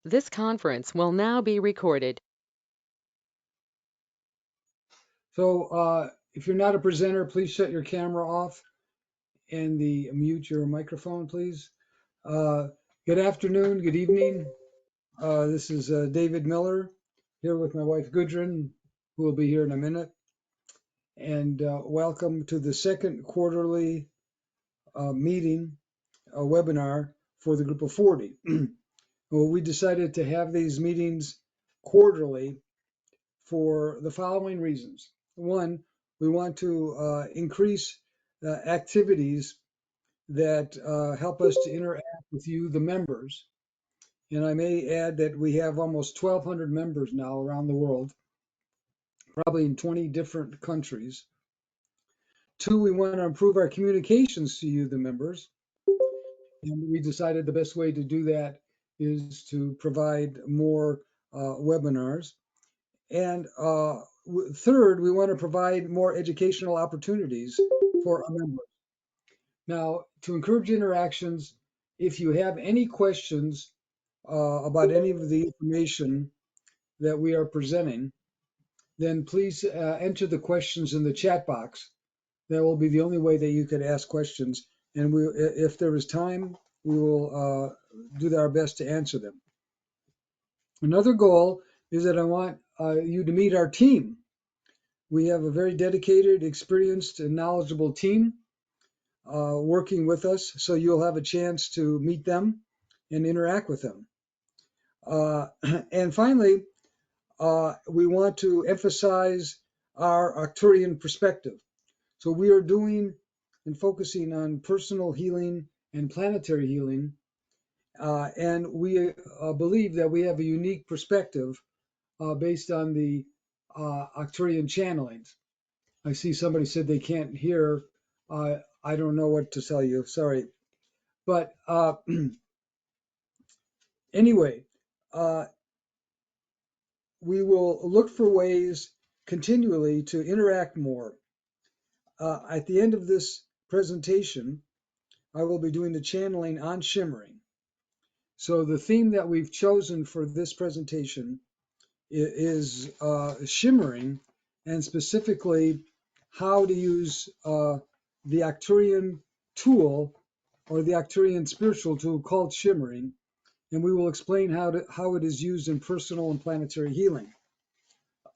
This conference will now be recorded. So if you're not a presenter, please shut your camera off and mute your microphone, please. Good afternoon, good evening. This is David Miller here with my wife Gudrun, who will be here in a minute. And welcome to the second quarterly meeting, webinar for the Group of 40. Well, we decided to have these meetings quarterly for the following reasons. One, we want to increase activities that help us to interact with you, the members. And I may add that we have almost 1,200 members now around the world, probably in 20 different countries. Two, we want to improve our communications to you, the members. And we decided the best way to do that is to provide more webinars. And third, we want to provide more educational opportunities for our members. Now, to encourage interactions, if you have any questions about any of the information that we are presenting, then please enter the questions in the chat box. That will be the only way that you could ask questions. And if there is time, we will do our best to answer them. Another goal is that I want you to meet our team. We have a very dedicated, experienced, and knowledgeable team working with us, so you'll have a chance to meet them and interact with them. And finally, we want to emphasize our Arcturian perspective. So we are doing and focusing on personal healing and planetary healing, and we believe that we have a unique perspective based on the Arcturian channelings. I see somebody said they can't hear. I don't know what to tell you. Sorry. But anyway, we will look for ways continually to interact more. At the end of this presentation, I will be doing the channeling on Shimmering. So the theme that we've chosen for this presentation is Shimmering, and specifically how to use the Arcturian tool or the Arcturian spiritual tool called Shimmering, and we will explain how it is used in personal and planetary healing.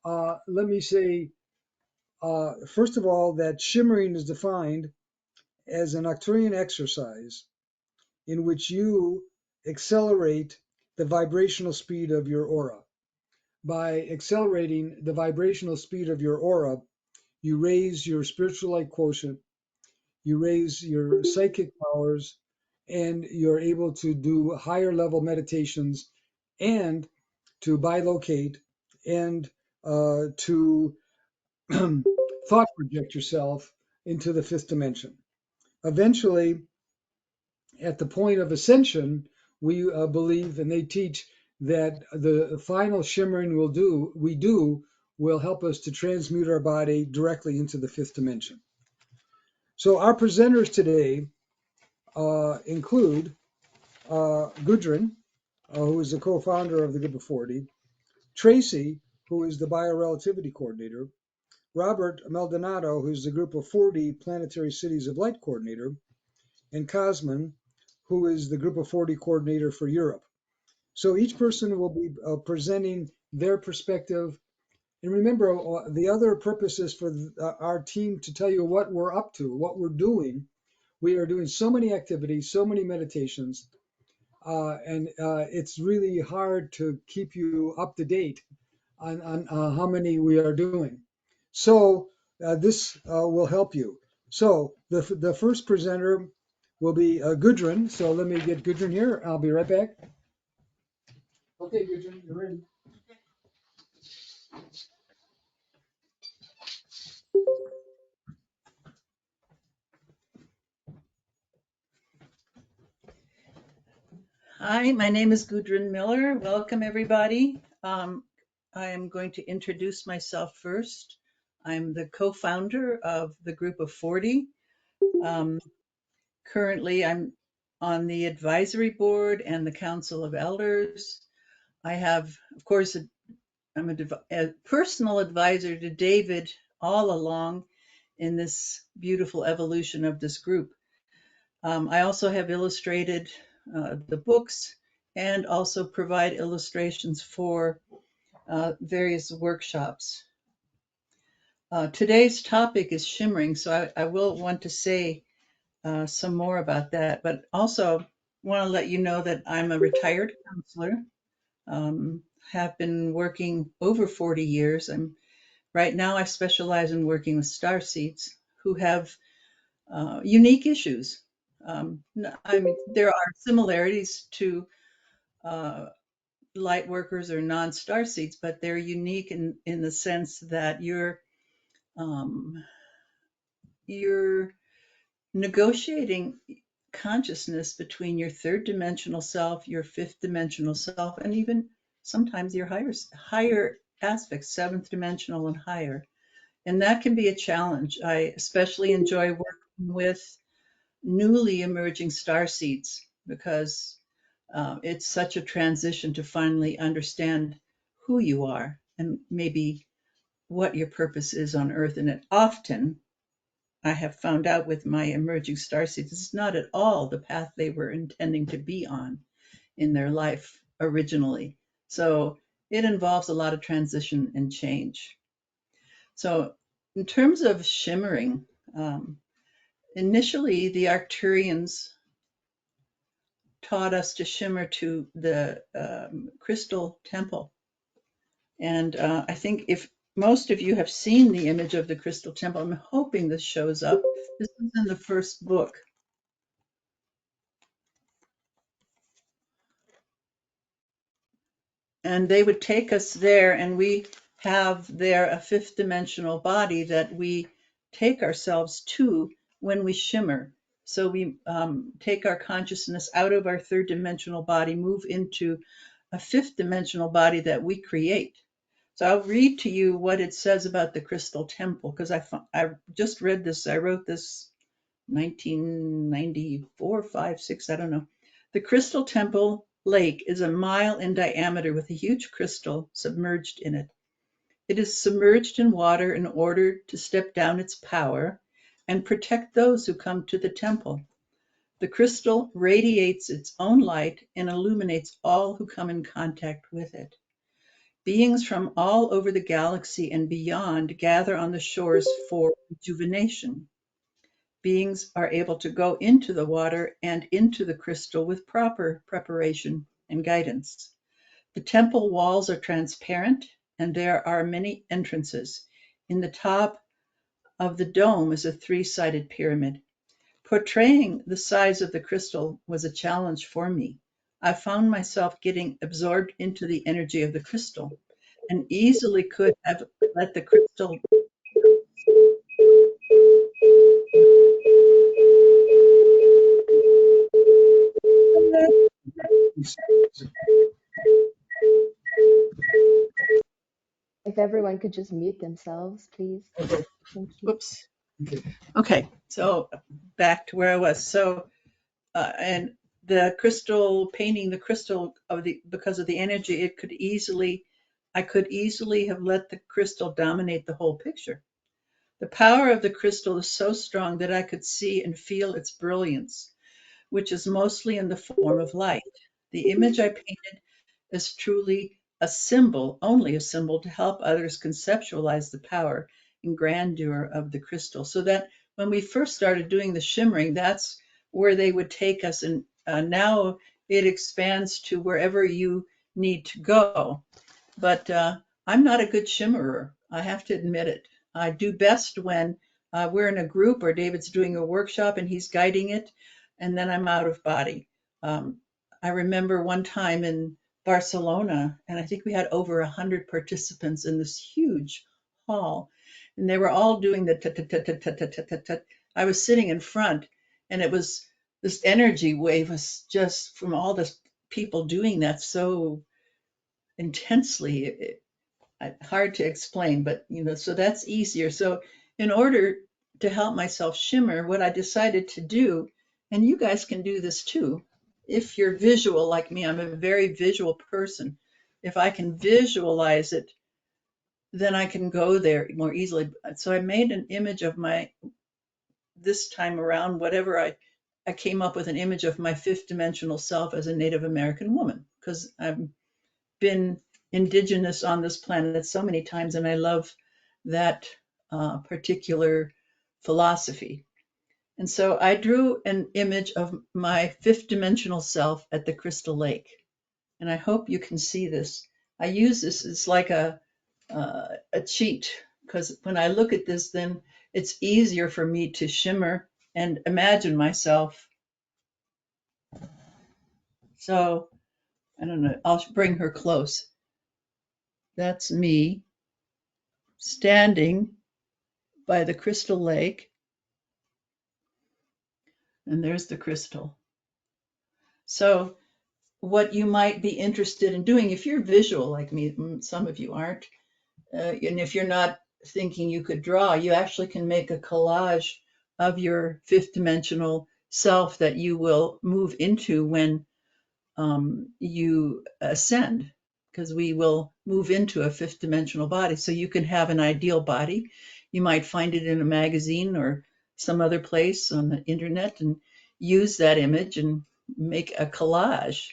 Let me say, first of all, that Shimmering is defined as an Arcturian exercise in which you accelerate the vibrational speed of your aura. By accelerating the vibrational speed of your aura, you raise your spiritual light quotient, you raise your psychic powers, and you're able to do higher level meditations and to bilocate and to thought project yourself into the fifth dimension. Eventually, at the point of ascension, we believe and they teach that the final shimmering will help us to transmute our body directly into the fifth dimension. So our presenters today include Gudrun, who is the co-founder of the Group of 40, Tracy, who is the Biorelativity coordinator, Robert Maldonado, who's the Group of 40 Planetary Cities of Light coordinator, and Cosmin, who is the Group of 40 coordinator for Europe. So each person will be presenting their perspective. And remember, the other purpose is for our team to tell you what we're up to, what we're doing. We are doing so many activities, so many meditations, and it's really hard to keep you up to date on how many we are doing. So this will help you. So the first presenter will be Gudrun. So let me get Gudrun here. I'll be right back. Okay, Gudrun, you're in. Hi, my name is Gudrun Miller. Welcome, everybody. I am going to introduce myself first. I'm the co-founder of the Group of 40. Currently, I'm on the advisory board and the Council of Elders. I have, of course, I'm a personal advisor to David all along in this beautiful evolution of this group. I also have illustrated the books and also provide illustrations for various workshops. Today's topic is shimmering, so I will want to say some more about that, but also want to let you know that I'm a retired counselor, have been working over 40 years. Right now I specialize in working with starseeds who have unique issues. I mean, there are similarities to uh, light workers or non-star seeds, but they're unique in the sense that um, you're negotiating consciousness between your third dimensional self, your fifth dimensional self, and even sometimes your higher aspects, seventh dimensional and higher. And that can be a challenge. I especially enjoy working with newly emerging star seeds because it's such a transition to finally understand who you are and maybe what your purpose is on Earth. And it often, I have found out with my emerging star seeds, it's not at all the path they were intending to be on in their life originally. So it involves a lot of transition and change. So in terms of shimmering, initially the Arcturians taught us to shimmer to the crystal temple. And I think if most of you have seen the image of the crystal temple, I'm hoping this shows up. This is in the first book. And they would take us there, and we have there a fifth dimensional body that we take ourselves to when we shimmer. So we take our consciousness out of our third dimensional body, move into a fifth dimensional body that we create. So I'll read to you what it says about the crystal temple, because I just read this. I wrote this 1994, 5, 6, I don't know. The Crystal Temple Lake is a mile in diameter with a huge crystal submerged in it. It is submerged in water in order to step down its power and protect those who come to the temple. The crystal radiates its own light and illuminates all who come in contact with it. Beings from all over the galaxy and beyond gather on the shores for rejuvenation. Beings are able to go into the water and into the crystal with proper preparation and guidance. The temple walls are transparent and there are many entrances. In the top of the dome is a three-sided pyramid. Portraying the size of the crystal was a challenge for me. I found myself getting absorbed into the energy of the crystal and easily could have let the crystal If everyone could just mute themselves, please. Okay. Thank you. Whoops. Okay, so back to where I was. So, and the crystal, painting the crystal because of the energy, I could easily have let the crystal dominate the whole picture. The power of the crystal is so strong that I could see and feel its brilliance, which is mostly in the form of light. The image I painted is truly a symbol, only a symbol to help others conceptualize the power and grandeur of the crystal. So that when we first started doing the shimmering, that's where they would take us. And now it expands to wherever you need to go. But I'm not a good shimmerer. I have to admit it. I do best when we're in a group or David's doing a workshop and he's guiding it, and then I'm out of body. I remember one time in Barcelona, and I think we had over 100 participants in this huge hall, and they were all doing the tut. I was sitting in front, and it was this energy wave was just from all the people doing that so intensely, hard to explain, but so that's easier. So in order to help myself shimmer, what I decided to do, and you guys can do this too, if you're visual like me, I'm a very visual person. if I can visualize it, then I can go there more easily. So I made an image of this time around, I came up with an image of my fifth dimensional self as a Native American woman, because I've been indigenous on this planet so many times, and I love that particular philosophy. And so I drew an image of my fifth dimensional self at the Crystal Lake. And I hope you can see this. I use this as like a cheat, because when I look at this, then it's easier for me to shimmer and imagine myself. So I don't know, I'll bring her close. That's me standing by the Crystal Lake, and there's the crystal. So what you might be interested in doing, if you're visual like me, some of you aren't, and if you're not thinking you could draw, you actually can make a collage of your fifth dimensional self that you will move into when you ascend, because we will move into a fifth dimensional body. So you can have an ideal body. You might find it in a magazine or some other place on the internet and use that image and make a collage,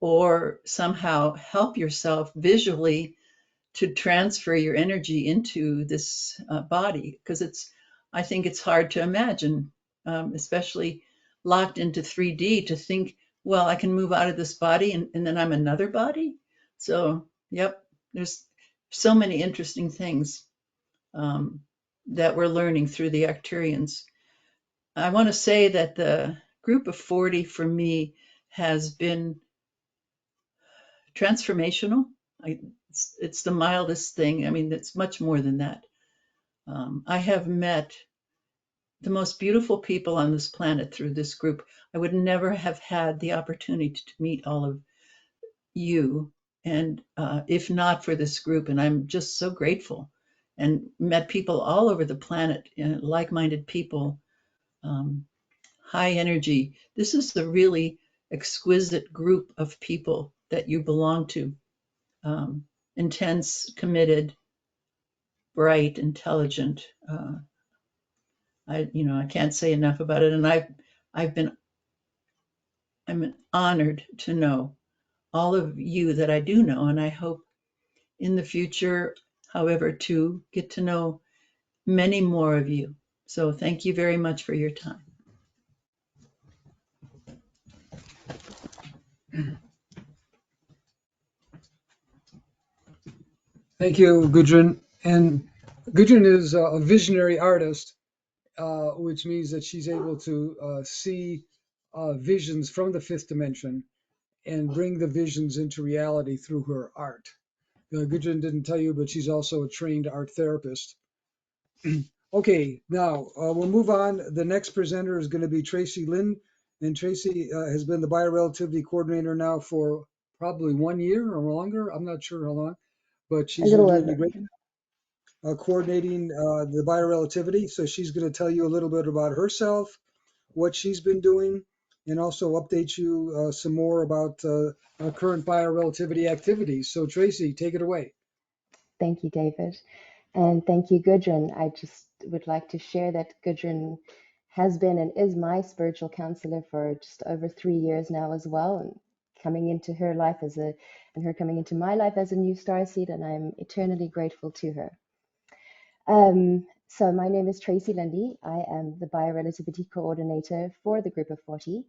or somehow help yourself visually to transfer your energy into this body, because I think it's hard to imagine, especially locked into 3D, to think, well, I can move out of this body and then I'm another body. So, yep, there's so many interesting things that we're learning through the Arcturians. I want to say that the Groupofforty for me has been transformational. It's the mildest thing. I mean, it's much more than that. I have met the most beautiful people on this planet through this group. I would never have had the opportunity to meet all of you, and if not for this group. And I'm just so grateful, and met people all over the planet, like-minded people, high energy. This is the really exquisite group of people that you belong to. Intense, committed, bright, intelligent. I can't say enough about it, and I'm honored to know all of you that I do know, and I hope in the future, however, to get to know many more of you. So thank you very much for your time. Thank you, Gudrun. And Gudrun is a visionary artist, which means that she's able to see visions from the fifth dimension and bring the visions into reality through her art. Gudrun didn't tell you, but she's also a trained art therapist. Okay, now we'll move on. The next presenter is going to be Tracy Linde, and Tracy has been the Biorelativity coordinator now for probably 1 year or longer. I'm not sure how long, but A she's been little doing a over. great coordinating the Biorelativity. So she's going to tell you a little bit about herself, what she's been doing, and also update you some more about current biorelativity activities. So Tracy, take it away. Thank you, David. And thank you, Gudrun. I just would like to share that Gudrun has been and is my spiritual counselor for just over 3 years now as well, and coming into her life and her coming into my life as a new starseed, and I'm eternally grateful to her. So my name is Tracy Linde. I am the Biorelativity coordinator for the Groupofforty.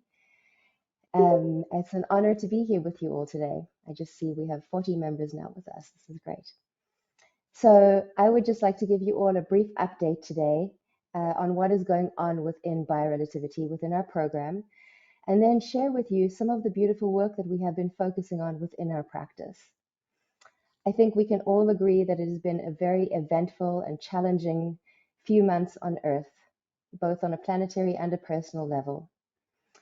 It's an honor to be here with you all today. I just see we have 40 members now with us. This is great. So I would just like to give you all a brief update today on what is going on within biorelativity within our program, and then share with you some of the beautiful work that we have been focusing on within our practice. I think we can all agree that it has been a very eventful and challenging few months on Earth, both on a planetary and a personal level.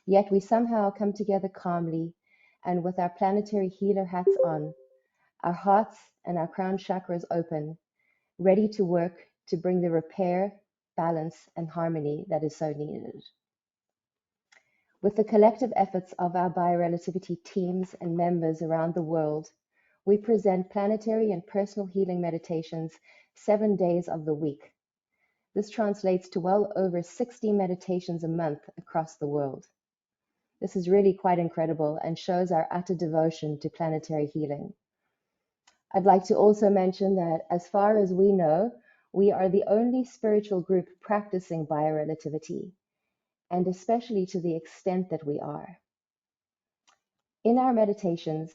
Yet we somehow come together calmly, and with our planetary healer hats on, our hearts and our crown chakras open, ready to work to bring the repair, balance, and harmony that is so needed. With the collective efforts of our biorelativity teams and members around the world, we present planetary and personal healing meditations 7 days of the week. This translates to well over 60 meditations a month across the world. This is really quite incredible and shows our utter devotion to planetary healing. I'd like to also mention that as far as we know, we are the only spiritual group practicing biorelativity, and especially to the extent that we are. In our meditations,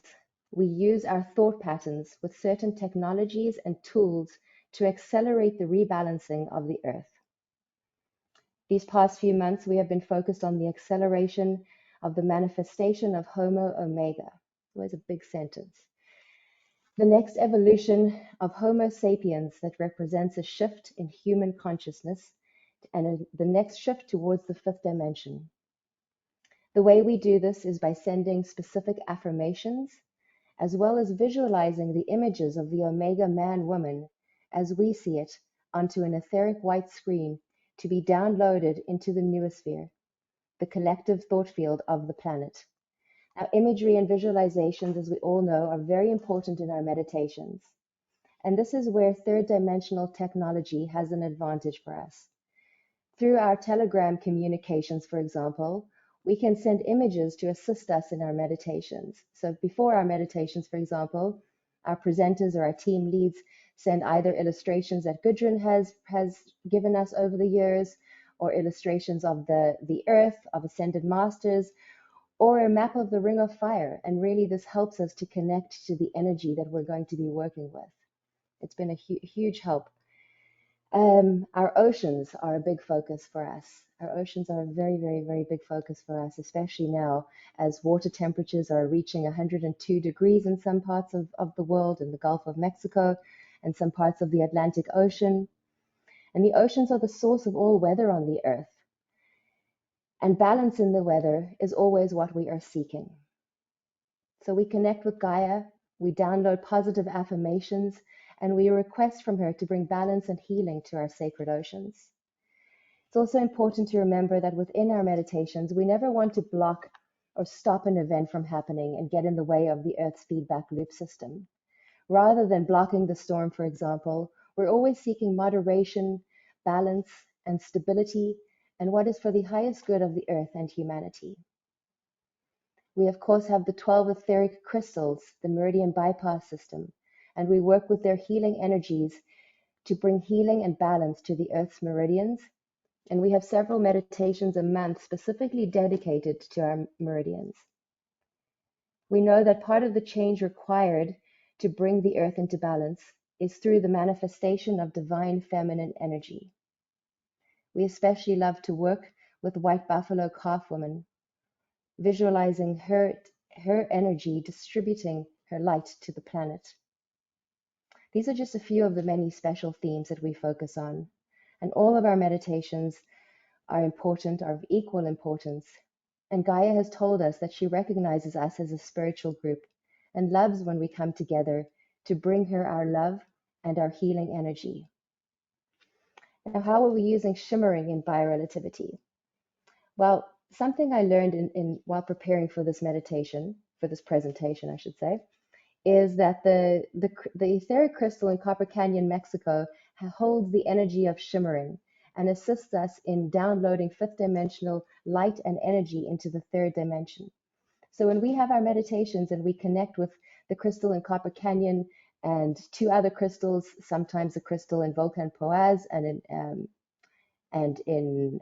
we use our thought patterns with certain technologies and tools to accelerate the rebalancing of the Earth. These past few months, we have been focused on the acceleration of the manifestation of Homo Omega. Always a big sentence. The next evolution of Homo sapiens that represents a shift in human consciousness and the next shift towards the fifth dimension. The way we do this is by sending specific affirmations, as well as visualizing the images of the Omega man-woman as we see it onto an etheric white screen to be downloaded into the noosphere, the collective thought field of the planet. Now, imagery and visualizations, as we all know, are very important in our meditations. And this is where third dimensional technology has an advantage for us. Through our Telegram communications, for example, we can send images to assist us in our meditations. So before our meditations, for example, our presenters or our team leads send either illustrations that Gudrun has given us over the years, or illustrations of the earth, of ascended masters, or a map of the ring of fire. And really this helps us to connect to the energy that we're going to be working with. It's been a huge help. Our oceans are a big focus for us. Our oceans are a very, very, very big focus for us, especially now as water temperatures are reaching 102 degrees in some parts of the world, in the Gulf of Mexico and some parts of the Atlantic Ocean. And the oceans are the source of all weather on the earth. And balance in the weather is always what we are seeking. So we connect with Gaia, we download positive affirmations, and we request from her to bring balance and healing to our sacred oceans. It's also important to remember that within our meditations, we never want to block or stop an event from happening and get in the way of the Earth's feedback loop system. Rather than blocking the storm, for example, we're always seeking moderation, balance, and stability, and what is for the highest good of the Earth and humanity. We, of course, have the 12 etheric crystals, the meridian bypass system, and we work with their healing energies to bring healing and balance to the Earth's meridians. And we have several meditations a month specifically dedicated to our meridians. We know that part of the change required to bring the Earth into balance is through the manifestation of divine feminine energy. We especially love to work with white buffalo calf women, visualizing her energy distributing her light to the planet. These are just a few of the many special themes that we focus on, and all of our meditations are important, are of equal importance. And Gaia has told us that she recognizes us as a spiritual group and loves when we come together to bring her our love and our healing energy. Now, how are we using shimmering in biorelativity? Well, something I learned while preparing for this meditation, for this presentation, I should say, is that the etheric crystal in Copper Canyon, Mexico, holds the energy of shimmering and assists us in downloading fifth dimensional light and energy into the third dimension. So when we have our meditations and we connect with the crystal in Copper Canyon and two other crystals, sometimes a crystal in Volcan Poaz and in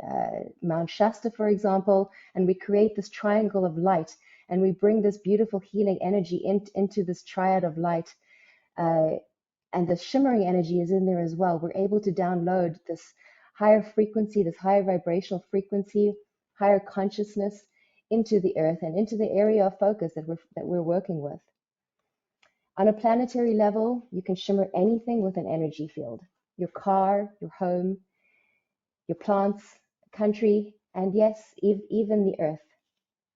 Mount Shasta, for example, and we create this triangle of light, and we bring this beautiful healing energy into this triad of light, and the shimmering energy is in there as well. We're able to download this higher frequency, this higher vibrational frequency, higher consciousness into the earth and into the area of focus that we're working with. On a planetary level, you can shimmer anything with an energy field: your car, your home, your plants, country, and yes, even the earth.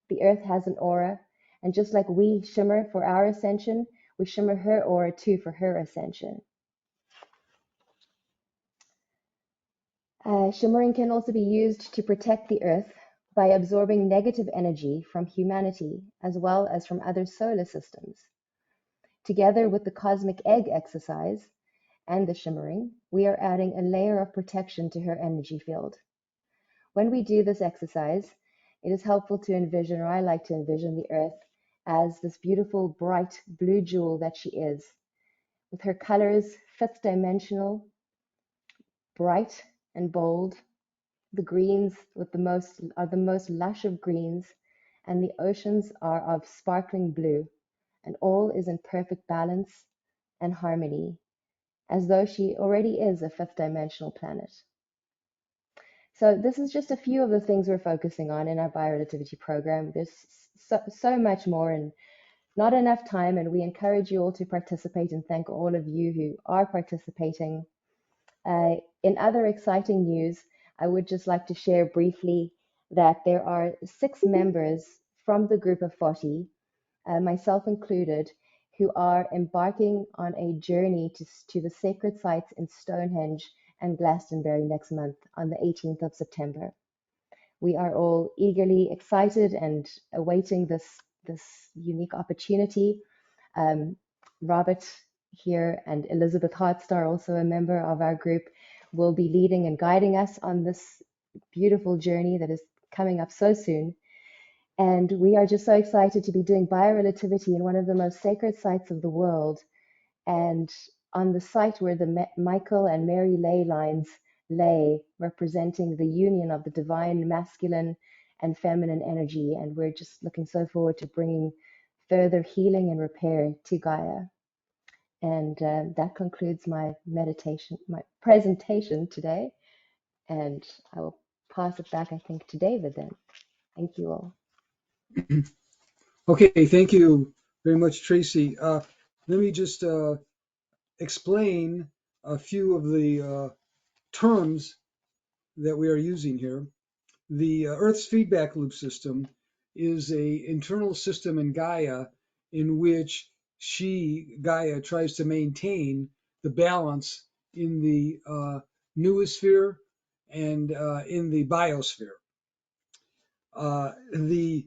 The earth has an aura, and just like we shimmer for our ascension, we shimmer her aura too for her ascension. Shimmering can also be used to protect the earth by absorbing negative energy from humanity as well as from other solar systems. Together with the cosmic egg exercise and the shimmering, we are adding a layer of protection to her energy field. When we do this exercise, it is helpful to envision, or I like to envision, the Earth as this beautiful, bright blue jewel that she is, with her colors fifth dimensional, bright and bold. The greens are the most lush of greens, and the oceans are of sparkling blue, and all is in perfect balance and harmony, as though she already is a fifth dimensional planet. So this is just a few of the things we're focusing on in our biorelativity program. There's so much more and not enough time, and we encourage you all to participate and thank all of you who are participating. In other exciting news, I would just like to share briefly that there are 6 members from the Groupofforty, myself included, who are embarking on a journey to the sacred sites in Stonehenge and Glastonbury next month on the 18th of September. We are all eagerly excited and awaiting this unique opportunity. Robert here and Elizabeth Hartstar, also a member of our group, will be leading and guiding us on this beautiful journey that is coming up so soon. And we are just so excited to be doing biorelativity in one of the most sacred sites of the world, and on the site where the Michael and Mary ley lines lay, representing the union of the divine masculine and feminine energy. And we're just looking so forward to bringing further healing and repair to Gaia. And that concludes my presentation today. And I will pass it back, I think, to David then. Thank you all. Okay, thank you very much, Tracy. Let me just explain a few of the terms that we are using here. The Earth's feedback loop system is an internal system in Gaia in which Gaia, tries to maintain the balance in the noosphere and in the biosphere. The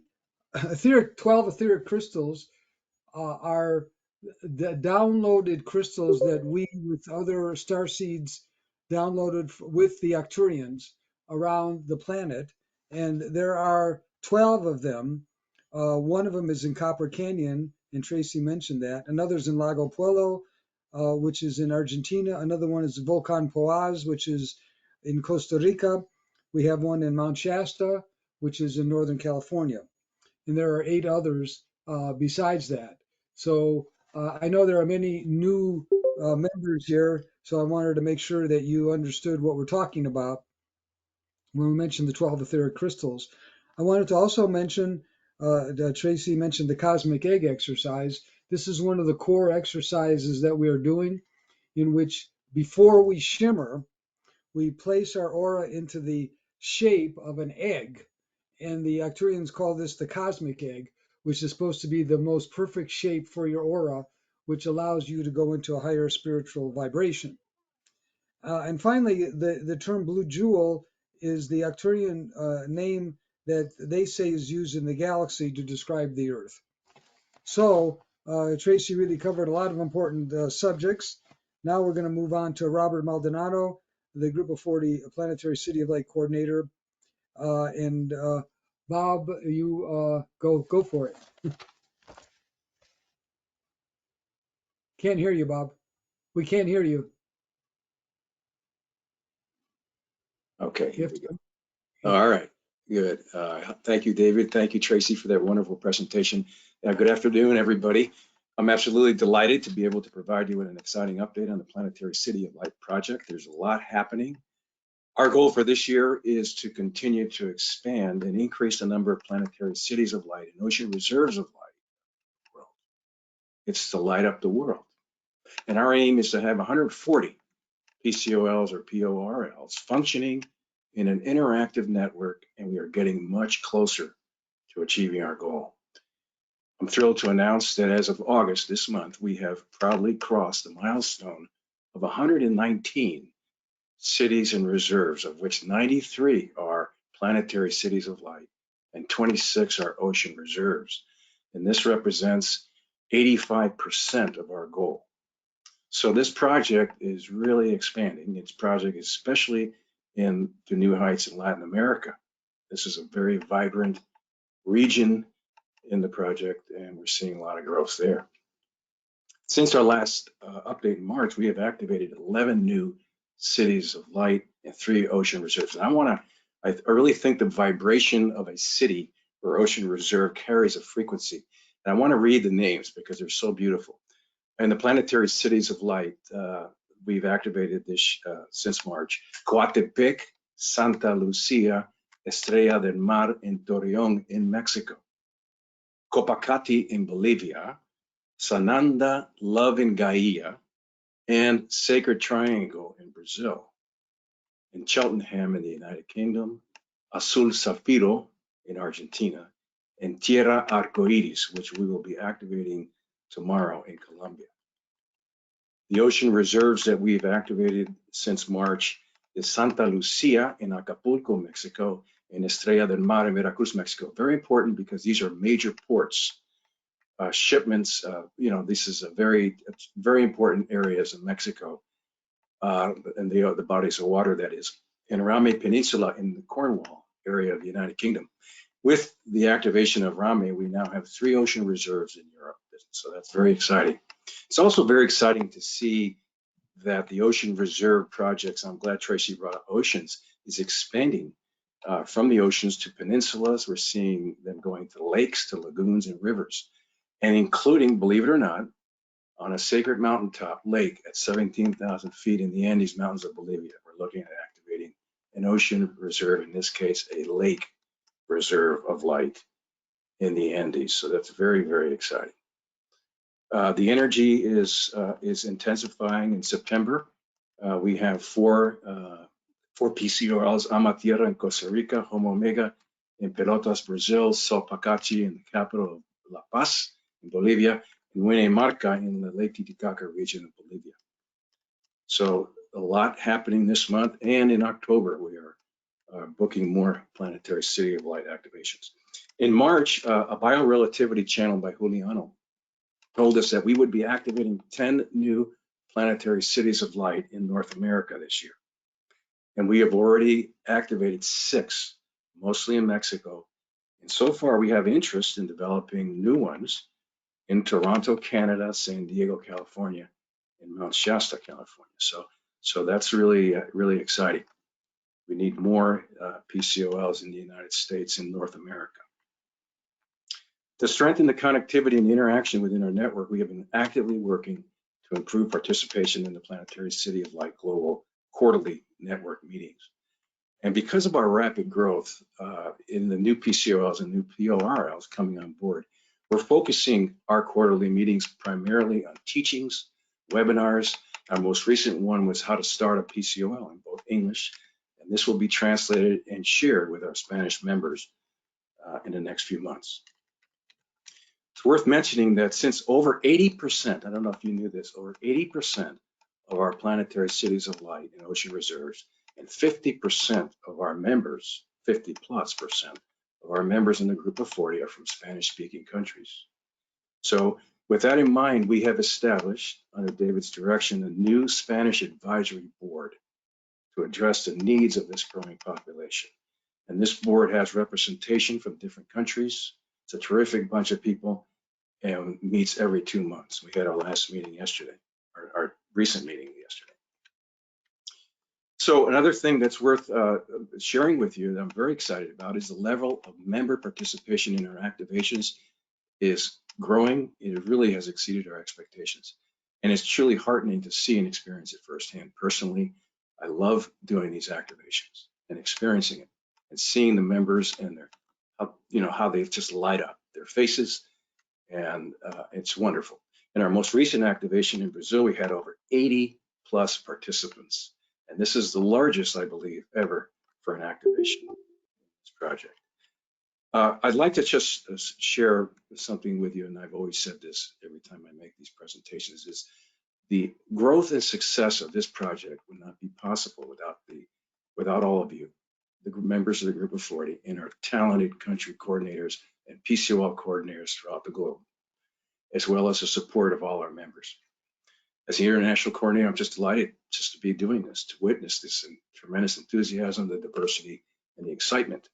12 etheric crystals are the downloaded crystals that we, with other star seeds, downloaded with the Arcturians around the planet. And there are 12 of them. One of them is in Copper Canyon, and Tracy mentioned that. Another's in Lago Puelo, which is in Argentina. Another one is Volcan Poás, which is in Costa Rica. We have one in Mount Shasta, which is in Northern California. And there are 8 others besides that. So I know there are many new members here, so I wanted to make sure that you understood what we're talking about when we mentioned the 12 etheric crystals. I wanted to also mention, Tracy mentioned the cosmic egg exercise. This is one of the core exercises that we are doing, in which before we shimmer, we place our aura into the shape of an egg. And the Arcturians call this the cosmic egg, which is supposed to be the most perfect shape for your aura, which allows you to go into a higher spiritual vibration. And finally, the term blue jewel is the Arcturian name that they say is used in the galaxy to describe the Earth. So Tracy really covered a lot of important subjects. Now we're going to move on to Robert Maldonado, the Groupofforty Planetary City of Light coordinator. And Bob, you go for it. Can't hear you, Bob. We can't hear you. Okay, here we go. All right, good. Thank you, David. Thank you, Tracy, for that wonderful presentation. Good afternoon, everybody. I'm absolutely delighted to be able to provide you with an exciting update on the Planetary City of Light project. There's a lot happening. Our goal for this year is to continue to expand and increase the number of planetary cities of light and ocean reserves of light in the world. It's to light up the world. And our aim is to have 140 PCOLs or PORLs functioning in an interactive network, and we are getting much closer to achieving our goal. I'm thrilled to announce that as of August this month, we have proudly crossed the milestone of 119 cities and reserves, of which 93 are planetary cities of light and 26 are ocean reserves. And this represents 85% of our goal. So this project is really expanding. Its project is especially in the new heights in Latin America. This is a very vibrant region in the project, and we're seeing a lot of growth there. Since our last update in March, we have activated 11 new cities of light and 3 ocean reserves. And I really think the vibration of a city or ocean reserve carries a frequency. And I want to read the names because they're so beautiful. And the planetary cities of light, we've activated this since March. Coatepec, Santa Lucia, Estrella del Mar, and Torreon in Mexico. Copacabana in Bolivia, Sananda, Love in Gaia, and Sacred Triangle in Brazil. In Cheltenham in the United Kingdom, Azul Zafiro in Argentina, and Tierra Arcoiris, which we will be activating tomorrow in Colombia. The ocean reserves that we've activated since March is Santa Lucia in Acapulco, Mexico, and Estrella del Mar in Veracruz, Mexico. Very important because these are major ports. Shipments, this is a very important areas of Mexico, and the bodies of water that is. In Rame Peninsula in the Cornwall area of the United Kingdom. With the activation of Rame, we now have 3 ocean reserves in Europe. So that's very exciting. It's also very exciting to see that the ocean reserve projects, I'm glad Tracy brought up oceans, is expanding from the oceans to peninsulas. We're seeing them going to lakes, to lagoons and rivers, and including, believe it or not, on a sacred mountaintop lake at 17,000 feet in the Andes Mountains of Bolivia. We're looking at activating an ocean reserve, in this case, a lake reserve of light in the Andes. So that's very, very exciting. The energy is intensifying in September. We have 4 PCOLs, Amatierra in Costa Rica, Homo Omega in Pelotas, Brazil, Sopacachi in the capital of La Paz in Bolivia, and Huaynamarca in the Lake Titicaca region of Bolivia. So a lot happening this month, and in October we are booking more planetary City of Light activations. In March, a Biorelativity channel by Juliano told us that we would be activating 10 new planetary cities of light in North America this year. And we have already activated 6, mostly in Mexico. And so far we have interest in developing new ones in Toronto, Canada, San Diego, California, and Mount Shasta, California. So that's really, really exciting. We need more PCOLs in the United States and North America. To strengthen the connectivity and interaction within our network, we have been actively working to improve participation in the Planetary City of Light Global quarterly network meetings. And because of our rapid growth in the new PCOLs and new PORLs coming on board, we're focusing our quarterly meetings primarily on teachings, webinars. Our most recent one was how to start a PCOL in both English, and this will be translated and shared with our Spanish members in the next few months. It's worth mentioning that since over 80%, I don't know if you knew this, over 80% of our planetary cities of light and ocean reserves and 50% of our members, 50+% of our members in the Group of 40 are from Spanish-speaking countries. So with that in mind, we have established, under David's direction, a new Spanish advisory board to address the needs of this growing population. And this board has representation from different countries. It's a terrific bunch of people and meets every 2 months. We had our last meeting yesterday, our recent meeting yesterday. So another thing that's worth sharing with you that I'm very excited about is the level of member participation in our activations is growing. It really has exceeded our expectations. And it's truly heartening to see and experience it firsthand. Personally, I love doing these activations and experiencing it and seeing the members and their, how they just light up their faces, and it's wonderful. In our most recent activation in Brazil, we had over 80+ participants, and this is the largest, I believe, ever for an activation in this project. I'd like to just share something with you, and I've always said this every time I make these presentations, is the growth and success of this project would not be possible without all of you, the members of the Group of 40, and our talented country coordinators and PCOL coordinators throughout the globe. as well as the support of all our members. As the international coordinator, I'm just delighted just to be doing this, to witness this tremendous enthusiasm, the diversity, and the excitement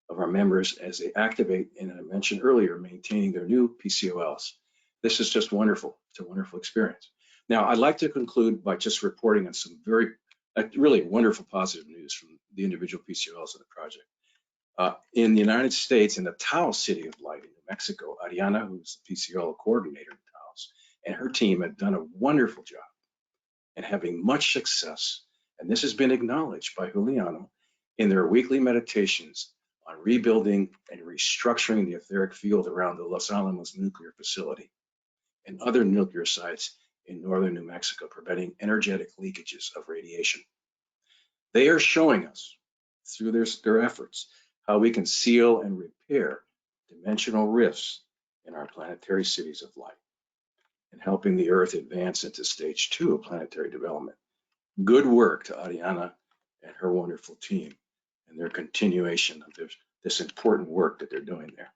of our members as they activate, and I mentioned earlier, maintaining their new PCOLs. This is just wonderful. It's a wonderful experience. Now, I'd like to conclude by just reporting on some really wonderful positive news from the individual PCOLs in the project. In the United States, in the Taos City of Light in New Mexico, Ariana, who's the PCOL coordinator in Taos, and her team have done a wonderful job and having much success. And this has been acknowledged by Juliano in their weekly meditations on rebuilding and restructuring the etheric field around the Los Alamos nuclear facility and other nuclear sites in northern New Mexico, preventing energetic leakages of radiation. They are showing us through their efforts how we can seal and repair dimensional rifts in our planetary cities of light and helping the Earth advance into stage 2 of planetary development. Good work to Ariana and her wonderful team and their continuation of this important work that they're doing there.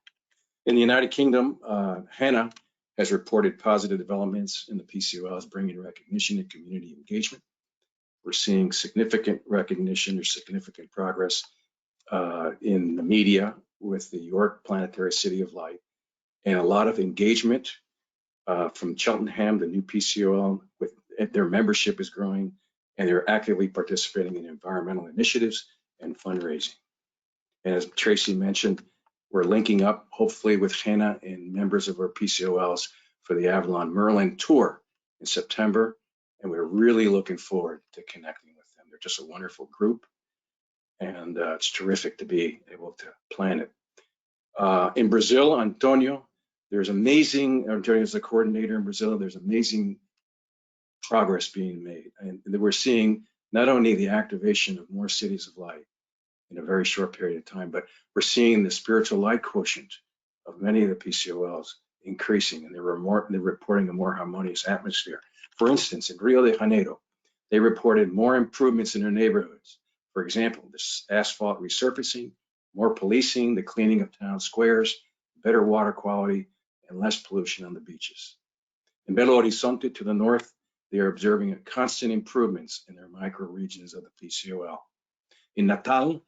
In the United Kingdom, Hannah has reported positive developments in the PCOLs, bringing recognition and community engagement. We're seeing significant recognition or significant progress in the media with the York Planetary City of Light, and a lot of engagement from Cheltenham, the new PCOL, with their membership is growing, and they're actively participating in environmental initiatives and fundraising. And as Tracy mentioned, we're linking up hopefully with Hannah and members of our PCOLs for the Avalon Merlin tour in September, and we're really looking forward to connecting with them. They're just a wonderful group, and it's terrific to be able to plan it. In Brazil, Antonio, Antonio is the coordinator in Brazil, there's amazing progress being made. And we're seeing not only the activation of more cities of light in a very short period of time, but we're seeing the spiritual light quotient of many of the PCOLs increasing, and they're reporting a more harmonious atmosphere. For instance, in Rio de Janeiro, they reported more improvements in their neighborhoods. For example, this asphalt resurfacing, more policing, the cleaning of town squares, better water quality, and less pollution on the beaches. In Belo Horizonte to the north, they are observing constant improvements in their micro-regions of the PCOL. In Natal,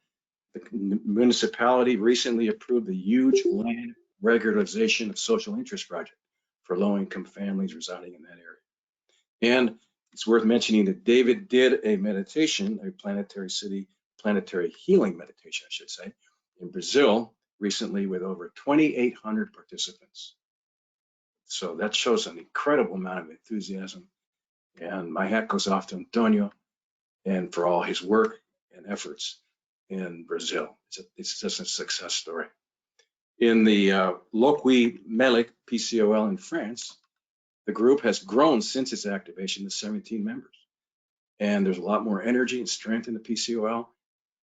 the municipality recently approved the huge land regularization of social interest project for low-income families residing in that area. And it's worth mentioning that David did a meditation, a planetary healing meditation, I should say, in Brazil recently with over 2,800 participants. So that shows an incredible amount of enthusiasm. And my hat goes off to Antonio and for all his work and efforts in Brazil. It's just a success story. In the Loqui Melic PCOL in France, the group has grown since its activation to 17 members. And there's a lot more energy and strength in the PCOL.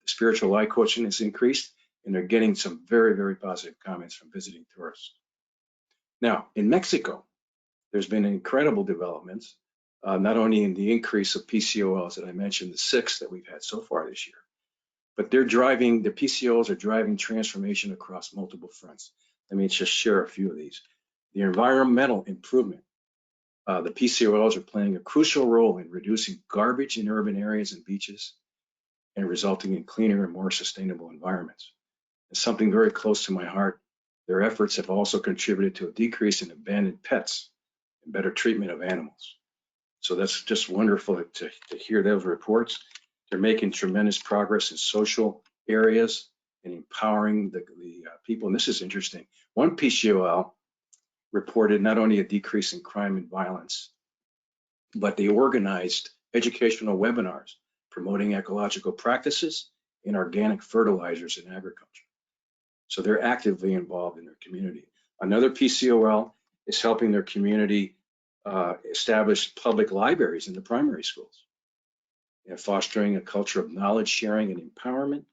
The spiritual light quotient has increased, and they're getting some very, very positive comments from visiting tourists. Now, in Mexico, there's been incredible developments, not only in the increase of PCOLs that I mentioned, the 6 that we've had so far this year, but the PCOLs are driving transformation across multiple fronts. Let me just share a few of these. The environmental improvement. The PCOLs are playing a crucial role in reducing garbage in urban areas and beaches and resulting in cleaner and more sustainable environments. It's something very close to my heart. Their efforts have also contributed to a decrease in abandoned pets and better treatment of animals. So that's just wonderful to hear those reports. They're making tremendous progress in social areas and empowering the people. And this is interesting. One PCOL reported not only a decrease in crime and violence, but they organized educational webinars promoting ecological practices and organic fertilizers in agriculture. So they're actively involved in their community. Another PCOL is helping their community establish public libraries in the primary schools and fostering a culture of knowledge sharing and empowerment,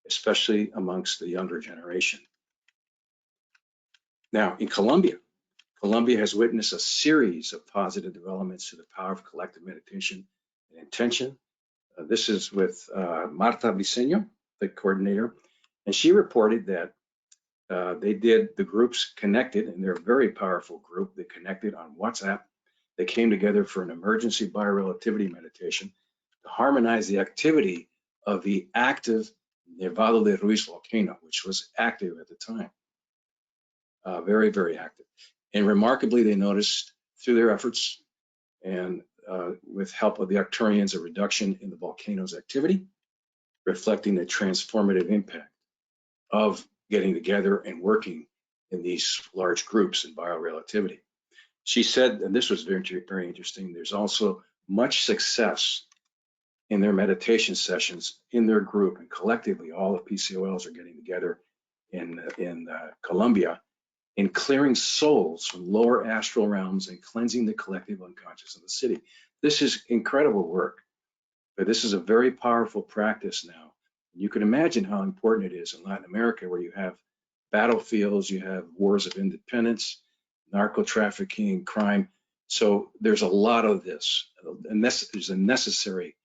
especially amongst the younger generation. Now, in Colombia has witnessed a series of positive developments to the power of collective meditation and intention. This is with Marta Briceño, the coordinator, and she reported that the groups connected, and they're a very powerful group. They connected on WhatsApp. They came together for an emergency biorelativity meditation to harmonize the activity of the active Nevado de Ruiz volcano, which was active at the time, very, very active. And remarkably, they noticed through their efforts and with help of the Arcturians, a reduction in the volcano's activity, reflecting the transformative impact of getting together and working in these large groups in biorelativity. She said, and this was very, very interesting, there's also much success in their meditation sessions in their group, and collectively all the PCOLs are getting together in Colombia in clearing souls from lower astral realms and cleansing the collective unconscious of the city. This is incredible work, but this is a very powerful practice now. You can imagine how important it is in Latin America, where you have battlefields, you have wars of independence, narco trafficking, crime. So there's a lot of this, and there's a necessary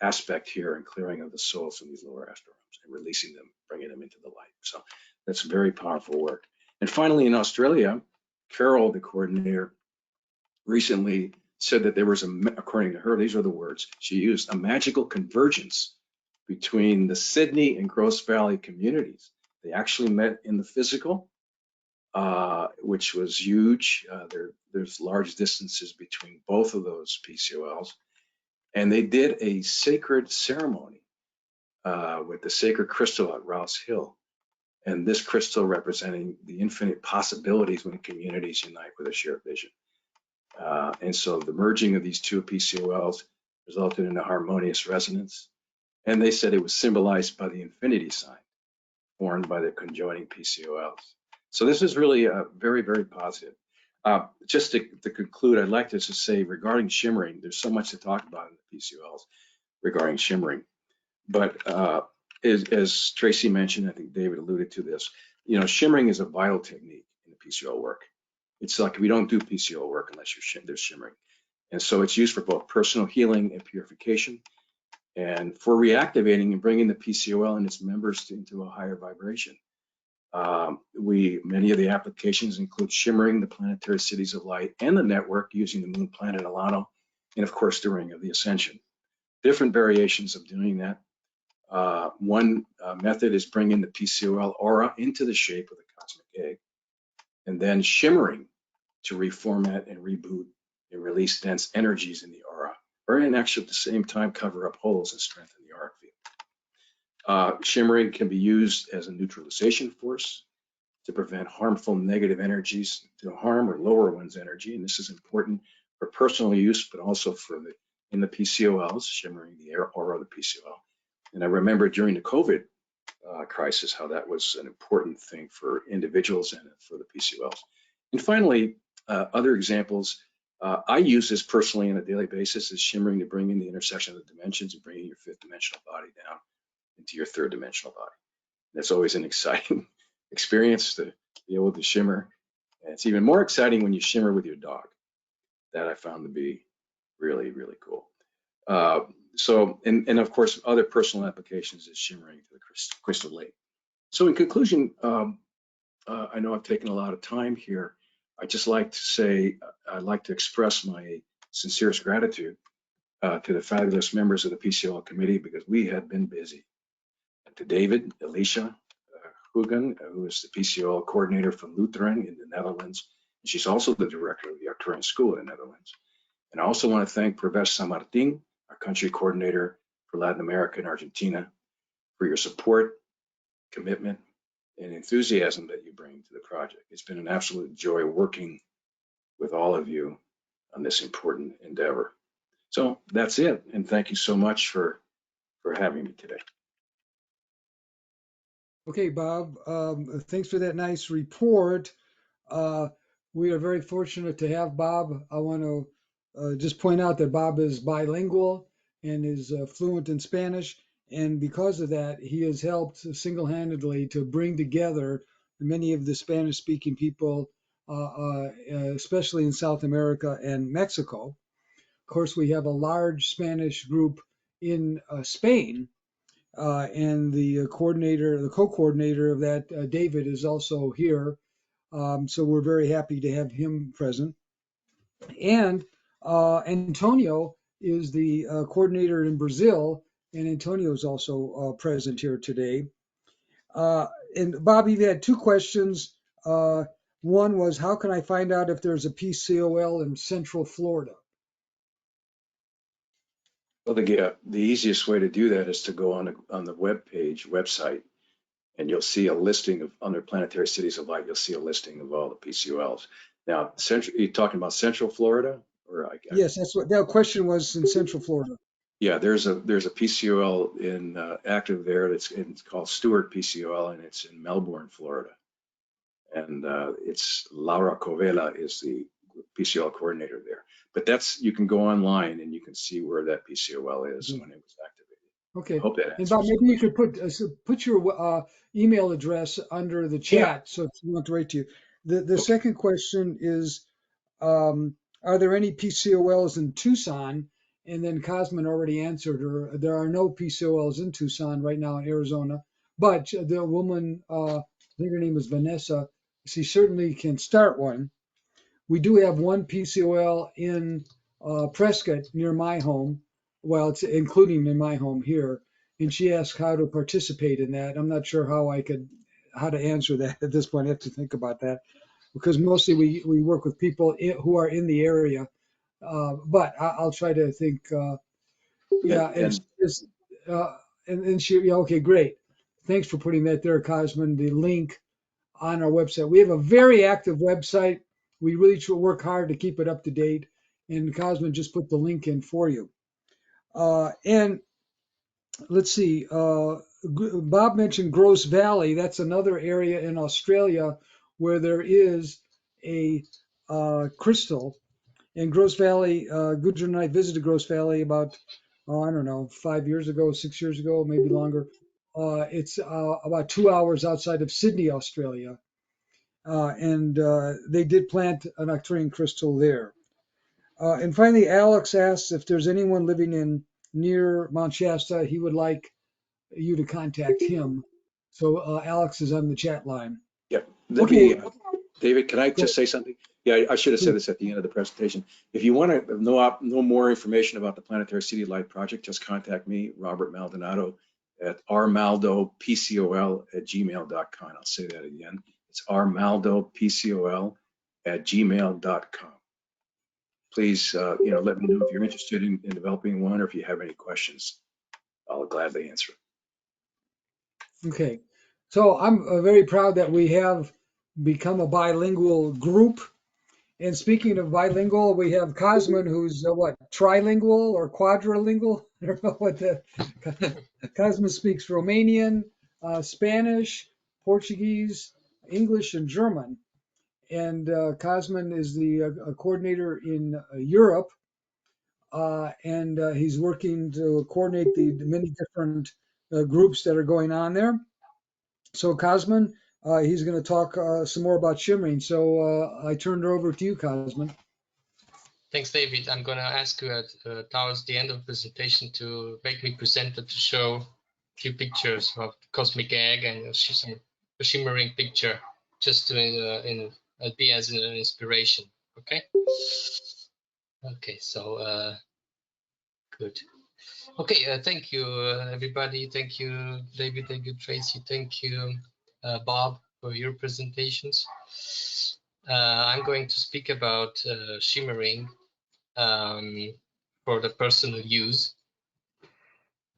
aspect here in clearing of the souls from these lower astral realms and releasing them, bringing them into the light. So that's very powerful work. And finally, in Australia, Carol, the coordinator, recently said that there was, according to her, these are the words she used, a magical convergence between the Sydney and Gross Valley communities. They actually met in the physical, which was huge. There's large distances between both of those PCOLs. And they did a sacred ceremony with the sacred crystal at Rouse Hill. And this crystal representing the infinite possibilities when communities unite with a shared vision. And so the merging of these two PCOLs resulted in a harmonious resonance. And they said it was symbolized by the infinity sign formed by the conjoining PCOLs. So this is really very, very positive. Just to conclude, I'd like to just say regarding shimmering, there's so much to talk about in the PCOLs regarding shimmering. But as Tracy mentioned, I think David alluded to this, shimmering is a vital technique in the PCOL work. It's like we don't do PCOL work unless there's shimmering. And so it's used for both personal healing and purification, and for reactivating and bringing the PCOL and its members into a higher vibration. Many of the applications include shimmering the planetary cities of light and the network using the moon planet Alano, and of course the ring of the ascension. Different variations of doing that. One method is bringing the PCOL aura into the shape of the cosmic egg, and then shimmering to reformat and reboot and release dense energies in the aura, or in actually at the same time cover up holes and strengthen the auric field. Shimmering can be used as a neutralization force to prevent harmful negative energies to harm or lower one's energy, and this is important for personal use, but also in the PCOLs, shimmering the aura of the PCOL. And I remember during the COVID crisis how that was an important thing for individuals and for the PCOLs. And finally, other examples, I use this personally on a daily basis, is shimmering to bring in the intersection of the dimensions and bringing your fifth dimensional body down into your third dimensional body. That's always an exciting experience to be able to shimmer. And it's even more exciting when you shimmer with your dog. That I found to be really, really cool. And of course, other personal applications is shimmering to the crystal lake. So in conclusion, I know I've taken a lot of time here. I'd just like to say, I'd like to express my sincerest gratitude to the fabulous members of the PCOL committee, because we have been busy. And to David, Alicia, Hugen, who is the PCOL coordinator from Lutheran in the Netherlands. And she's also the director of the Arcturian School in the Netherlands. And I also want to thank Professor San Martin, our country coordinator for Latin America and Argentina, for your support, commitment, and enthusiasm that you bring to the project. It's been an absolute joy working with all of you on this important endeavor. So that's it, and thank you so much for having me today. Okay, Bob, thanks for that nice report. We are very fortunate to have Bob. I want to just point out that Bob is bilingual and is fluent in Spanish. And because of that, he has helped single-handedly to bring together many of the Spanish-speaking people, especially in South America and Mexico. Of course, we have a large Spanish group in Spain, and the coordinator, the co-coordinator of that, David, is also here. So we're very happy to have him present. And Antonio is the coordinator in Brazil, and Antonio is also present here today. And Bob, you've had two questions. One was, how can I find out if there's a PCOL in Central Florida? Well, the easiest way to do that is to go on the website, and you'll see a listing of, under Planetary Cities of Light, you'll see a listing of all the PCOLs. Now, you're talking about Central Florida, or Yes, that's what that question was, in Central Florida. yeah, there's a PCOL in active there. It's called Stewart PCOL, and it's in Melbourne, Florida. And it's Laura Covela is the PCOL coordinator there. But you can go online and you can see where that PCOL is when it was activated. Okay. I hope that And Bob, answers. maybe you could put your email address under the chat, so if you want to write to you. The Okay. second question is, are there any PCOLs in Tucson? And then Cosmin already answered her. There are no PCOLs in Tucson right now in Arizona, but the woman, I think her name is Vanessa, she certainly can start one. We do have one PCOL in Prescott near my home. Well, it's including in my home here. And she asked how to participate in that. I'm not sure how to answer that at this point. I have to think about that, because mostly we work with people who are in the area. But I'll try to think. Yeah, And and she, yeah, okay, great. Thanks for putting that there, Cosmin, the link on our website. We have a very active website. We really work hard to keep it up to date. And Cosmin just put the link in for you. And let's see, Bob mentioned Grosse Valley. That's another area in Australia where there is a crystal. And Grosse Valley, Gudrun and I visited Grosse Valley about, I don't know, 5 years ago, 6 years ago, maybe longer. It's about 2 hours outside of Sydney, Australia. And they did plant an Arcturian crystal there. And finally, Alex asks if there's anyone living in near Mount Shasta, he would like you to contact him. So Alex is on the chat line. yeah, Okay, David, can I go just say something? Yeah, I should have said please. this at the end of the presentation. If you want to know more information about the Planetary City Light Project, just contact me, Robert Maldonado, at rmaldopcol@gmail.com. I'll say that again. It's rmaldopcol@gmail.com. Please, let me know if you're interested in developing one, or if you have any questions. I'll gladly answer. Okay, so I'm very proud that we have become a bilingual group. And speaking of bilingual, we have Cosmin, who's what, trilingual or quadrilingual? I don't know what the Cosmin speaks Romanian, Spanish, Portuguese, English, and German. And Cosmin is the coordinator in Europe, and he's working to coordinate the many different groups that are going on there. So Cosmin, he's going to talk some more about shimmering. So I turned it over to you, Cosmin. Thanks, David. I'm going to ask you towards the end of the presentation to make me presenter to show a few pictures of the cosmic egg and a shimmering picture, just to be as an inspiration. Okay. Okay. So good. Okay. Thank you, everybody. Thank you, David. Thank you, Tracy. Thank you, Bob, for your presentations. I'm going to speak about shimmering for the personal use.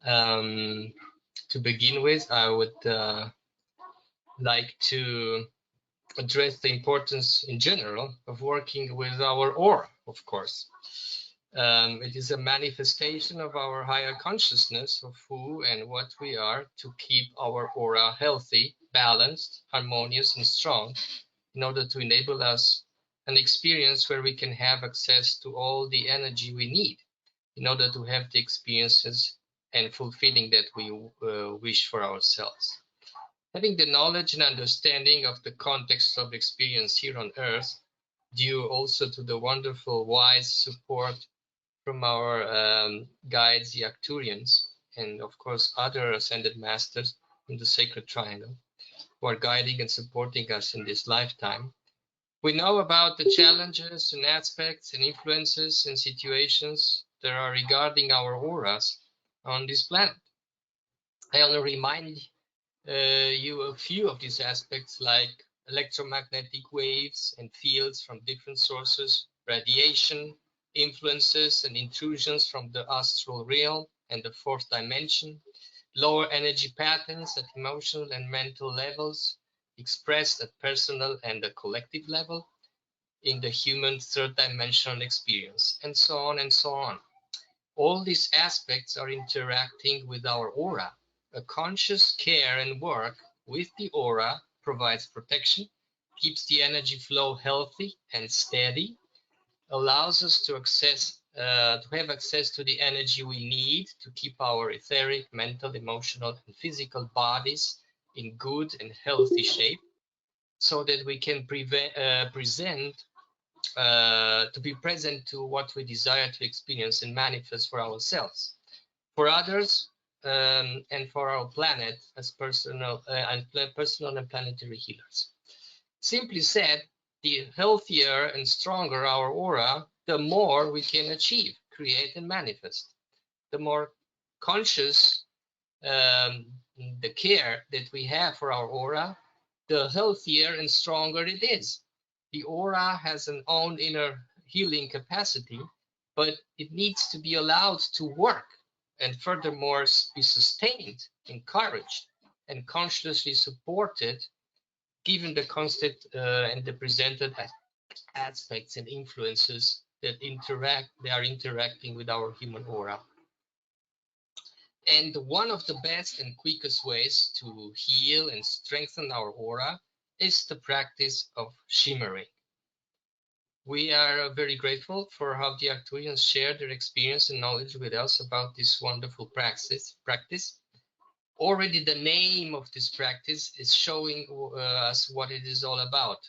To begin with, I would like to address the importance in general of working with our aura, of course. It is a manifestation of our higher consciousness of who and what we are to keep our aura healthy, balanced, harmonious, and strong, in order to enable us an experience where we can have access to all the energy we need in order to have the experiences and fulfilling that we wish for ourselves. Having the knowledge and understanding of the context of experience here on Earth, due also to the wonderful wise support from our guides, the Arcturians, and of course other ascended masters in the sacred triangle who are guiding and supporting us in this lifetime. We know about the challenges and aspects and influences and situations that are regarding our auras on this planet. I want to remind you a few of these aspects, like electromagnetic waves and fields from different sources, radiation, influences and intrusions from the astral realm and the fourth dimension, lower energy patterns at emotional and mental levels, expressed at personal and the collective level in the human third dimensional experience, and so on and so on. All these aspects are interacting with our aura. A conscious care and work with the aura provides protection, keeps the energy flow healthy and steady, allows us to have access to the energy we need to keep our etheric, mental, emotional, and physical bodies in good and healthy shape, so that we can to be present to what we desire to experience and manifest for ourselves, for others, and for our planet as personal and planetary healers. Simply said, the healthier and stronger our aura, the more we can achieve, create, and manifest. The more conscious the care that we have for our aura, the healthier and stronger it is. The aura has an own inner healing capacity, but it needs to be allowed to work and furthermore be sustained, encouraged, and consciously supported, given the constant and the presented aspects and influences that are interacting with our human aura. And one of the best and quickest ways to heal and strengthen our aura is the practice of shimmering. We are very grateful for how the Arcturians shared their experience and knowledge with us about this wonderful practice. Already the name of this practice is showing us what it is all about.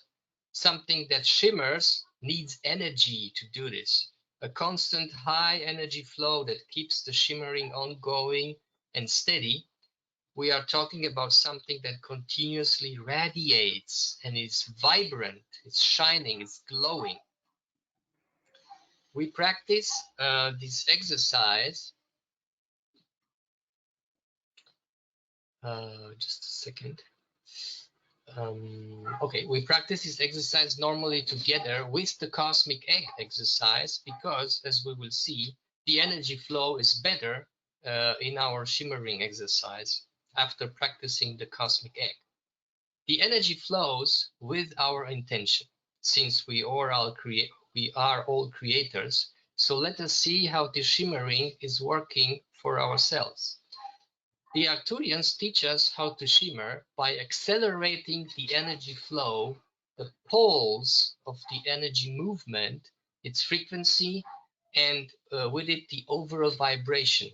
Something that shimmers needs energy to do this. A constant high energy flow that keeps the shimmering ongoing and steady. We are talking about something that continuously radiates and is vibrant, it's shining, it's glowing. We practice this exercise. Just a second. Okay, we practice this exercise normally together with the cosmic egg exercise because, as we will see, the energy flow is better in our shimmering exercise after practicing the cosmic egg. The energy flows with our intention, since we are all creators. So let us see how the shimmering is working for ourselves. The Arcturians teach us how to shimmer by accelerating the energy flow, the poles of the energy movement, its frequency, and with it the overall vibration.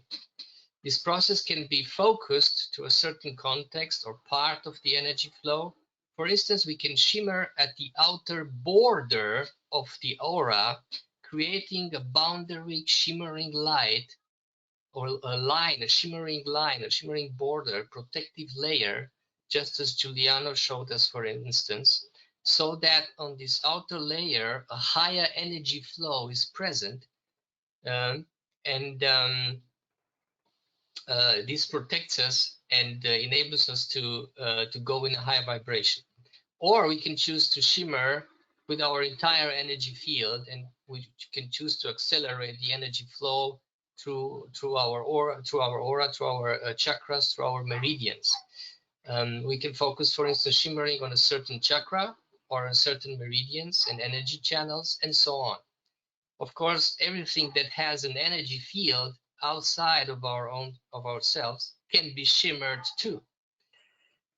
This process can be focused to a certain context or part of the energy flow. For instance, we can shimmer at the outer border of the aura, creating a boundary shimmering light, or a shimmering line, a shimmering border, protective layer, just as Giuliano showed us, for instance, so that on this outer layer, a higher energy flow is present, and this protects us and enables us to go in a higher vibration. Or we can choose to shimmer with our entire energy field, and we can choose to accelerate the energy flow through our aura, through our chakras, through our meridians. We can focus, for instance, shimmering on a certain chakra or on certain meridians and energy channels, and so on. Of course, everything that has an energy field outside of ourselves can be shimmered too.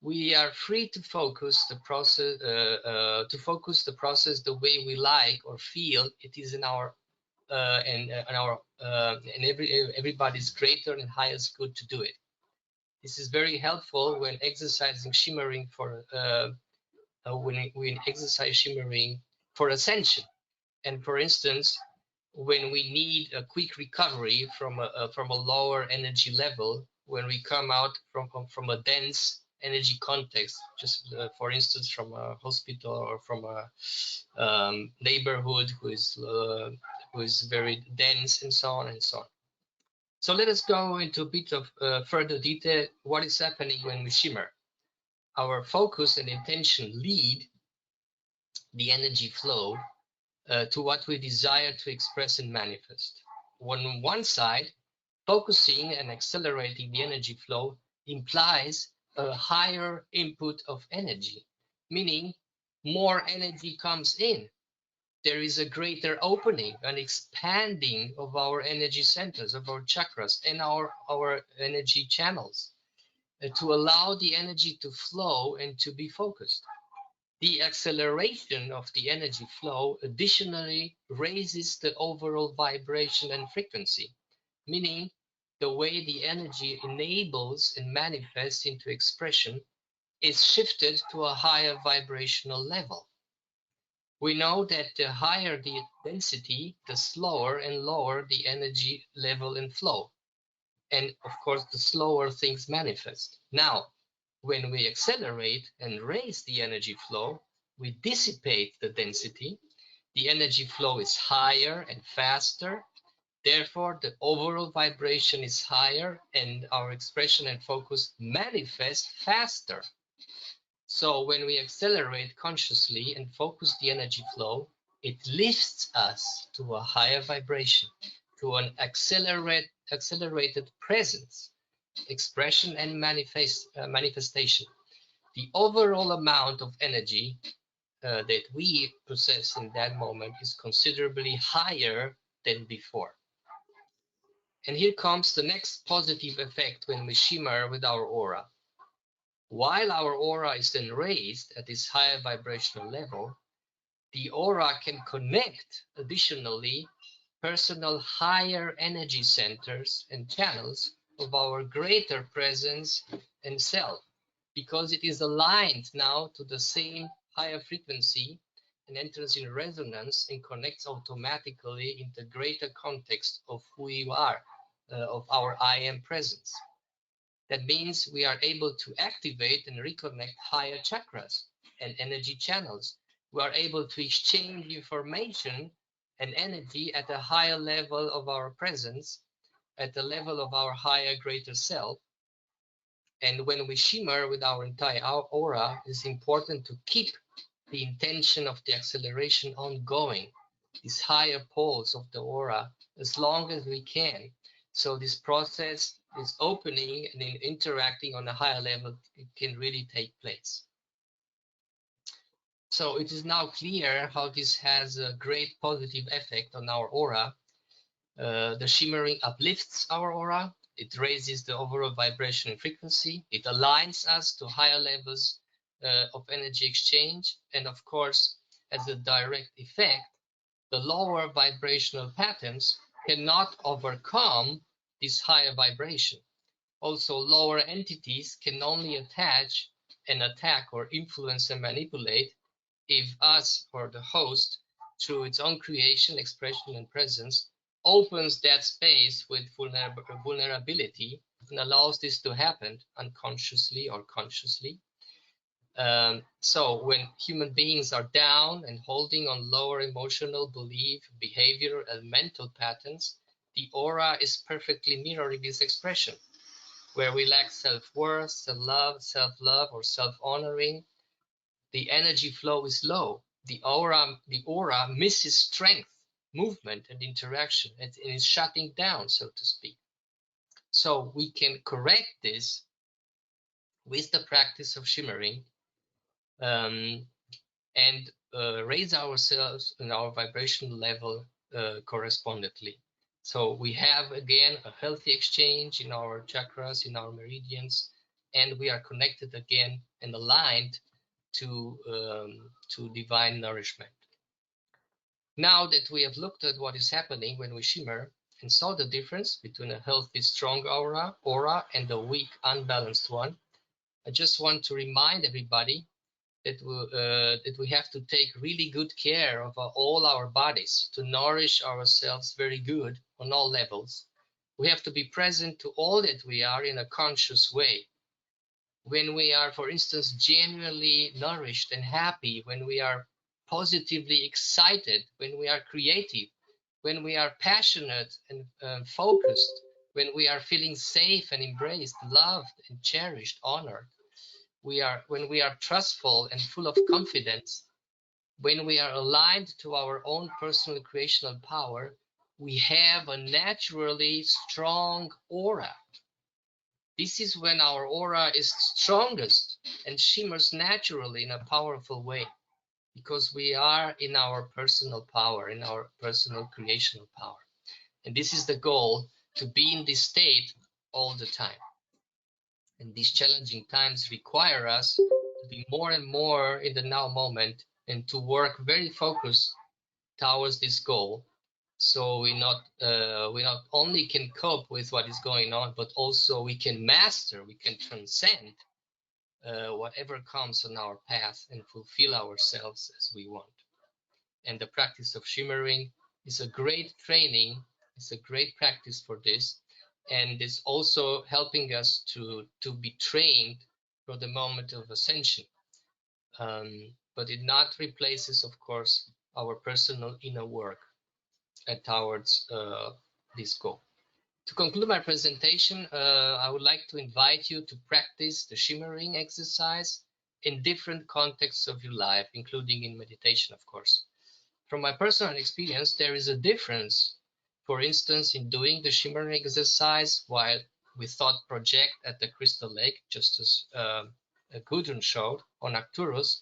We are free to focus the process the way we like or feel it is in our and everybody's greater and highest good to do it. This is very helpful when exercising shimmering when we exercise shimmering for ascension. And for instance, when we need a quick recovery from a lower energy level, when we come out from a dense energy context, just for instance from a hospital or from a neighborhood who is very dense, and so on and so on. So let us go into a bit of further detail. What is happening when we shimmer? Our focus and intention lead the energy flow to what we desire to express and manifest. On one side, focusing and accelerating the energy flow implies a higher input of energy, meaning more energy comes in. There is a greater opening, an expanding of our energy centers, of our chakras, and our energy channels to allow the energy to flow and to be focused. The acceleration of the energy flow additionally raises the overall vibration and frequency, meaning the way the energy enables and manifests into expression is shifted to a higher vibrational level. We know that the higher the density, the slower and lower the energy level and flow. And of course, the slower things manifest. Now, when we accelerate and raise the energy flow, we dissipate the density. The energy flow is higher and faster. Therefore, the overall vibration is higher and our expression and focus manifest faster. So when we accelerate consciously and focus the energy flow, it lifts us to a higher vibration, to an accelerated presence, expression, and manifestation. The overall amount of energy that we possess in that moment is considerably higher than before. And here comes the next positive effect when we shimmer with our aura. While our aura is then raised at this higher vibrational level, the aura can connect additionally personal higher energy centers and channels of our greater presence and self, because it is aligned now to the same higher frequency and enters in resonance and connects automatically in the greater context of who you are, of our I am presence. That means we are able to activate and reconnect higher chakras and energy channels. We are able to exchange information and energy at a higher level of our presence, at the level of our higher, greater self. And when we shimmer with our entire aura, it's important to keep the intention of the acceleration ongoing, these higher poles of the aura, as long as we can. So this process, this opening and interacting on a higher level, it can really take place. So it is now clear how this has a great positive effect on our aura. The shimmering uplifts our aura. It raises the overall vibration and frequency. It aligns us to higher levels of energy exchange. And of course, as a direct effect, the lower vibrational patterns cannot overcome this higher vibration. Also, lower entities can only attach and attack or influence and manipulate if us or the host, through its own creation, expression, and presence, opens that space with vulnerability and allows this to happen unconsciously or consciously. So when human beings are down and holding on lower emotional, belief, behavior, and mental patterns, the aura is perfectly mirroring this expression. Where we lack self-worth, self-love, or self-honoring, the energy flow is low. The aura misses strength, movement, and interaction, and is shutting down, so to speak. So we can correct this with the practice of shimmering and raise ourselves and our vibrational level correspondingly. So we have again a healthy exchange in our chakras, in our meridians, and we are connected again and aligned to divine nourishment. Now that we have looked at what is happening when we shimmer and saw the difference between a healthy, strong aura and a weak, unbalanced one, I just want to remind everybody that we have to take really good care of all our bodies to nourish ourselves very good on all levels. We have to be present to all that we are in a conscious way. When we are, for instance, genuinely nourished and happy, when we are positively excited, when we are creative, when we are passionate and focused, when we are feeling safe and embraced, loved and cherished, honored, when we are trustful and full of confidence, when we are aligned to our own personal creational power, we have a naturally strong aura. This is when our aura is strongest and shimmers naturally in a powerful way, because we are in our personal power, in our personal creational power. And this is the goal, to be in this state all the time. And these challenging times require us to be more and more in the now moment and to work very focused towards this goal. So we not only can cope with what is going on, but also we can master, we can transcend whatever comes on our path and fulfill ourselves as we want. And the practice of shimmering is a great training, it's a great practice for this, and is also helping us to be trained for the moment of ascension. But it not replaces, of course, our personal inner work towards this goal. To conclude my presentation, I would like to invite you to practice the shimmering exercise in different contexts of your life, including in meditation, of course. From my personal experience, there is a difference, for instance, in doing the shimmering exercise while we thought project at the crystal lake, just as Gudrun showed on Arcturus,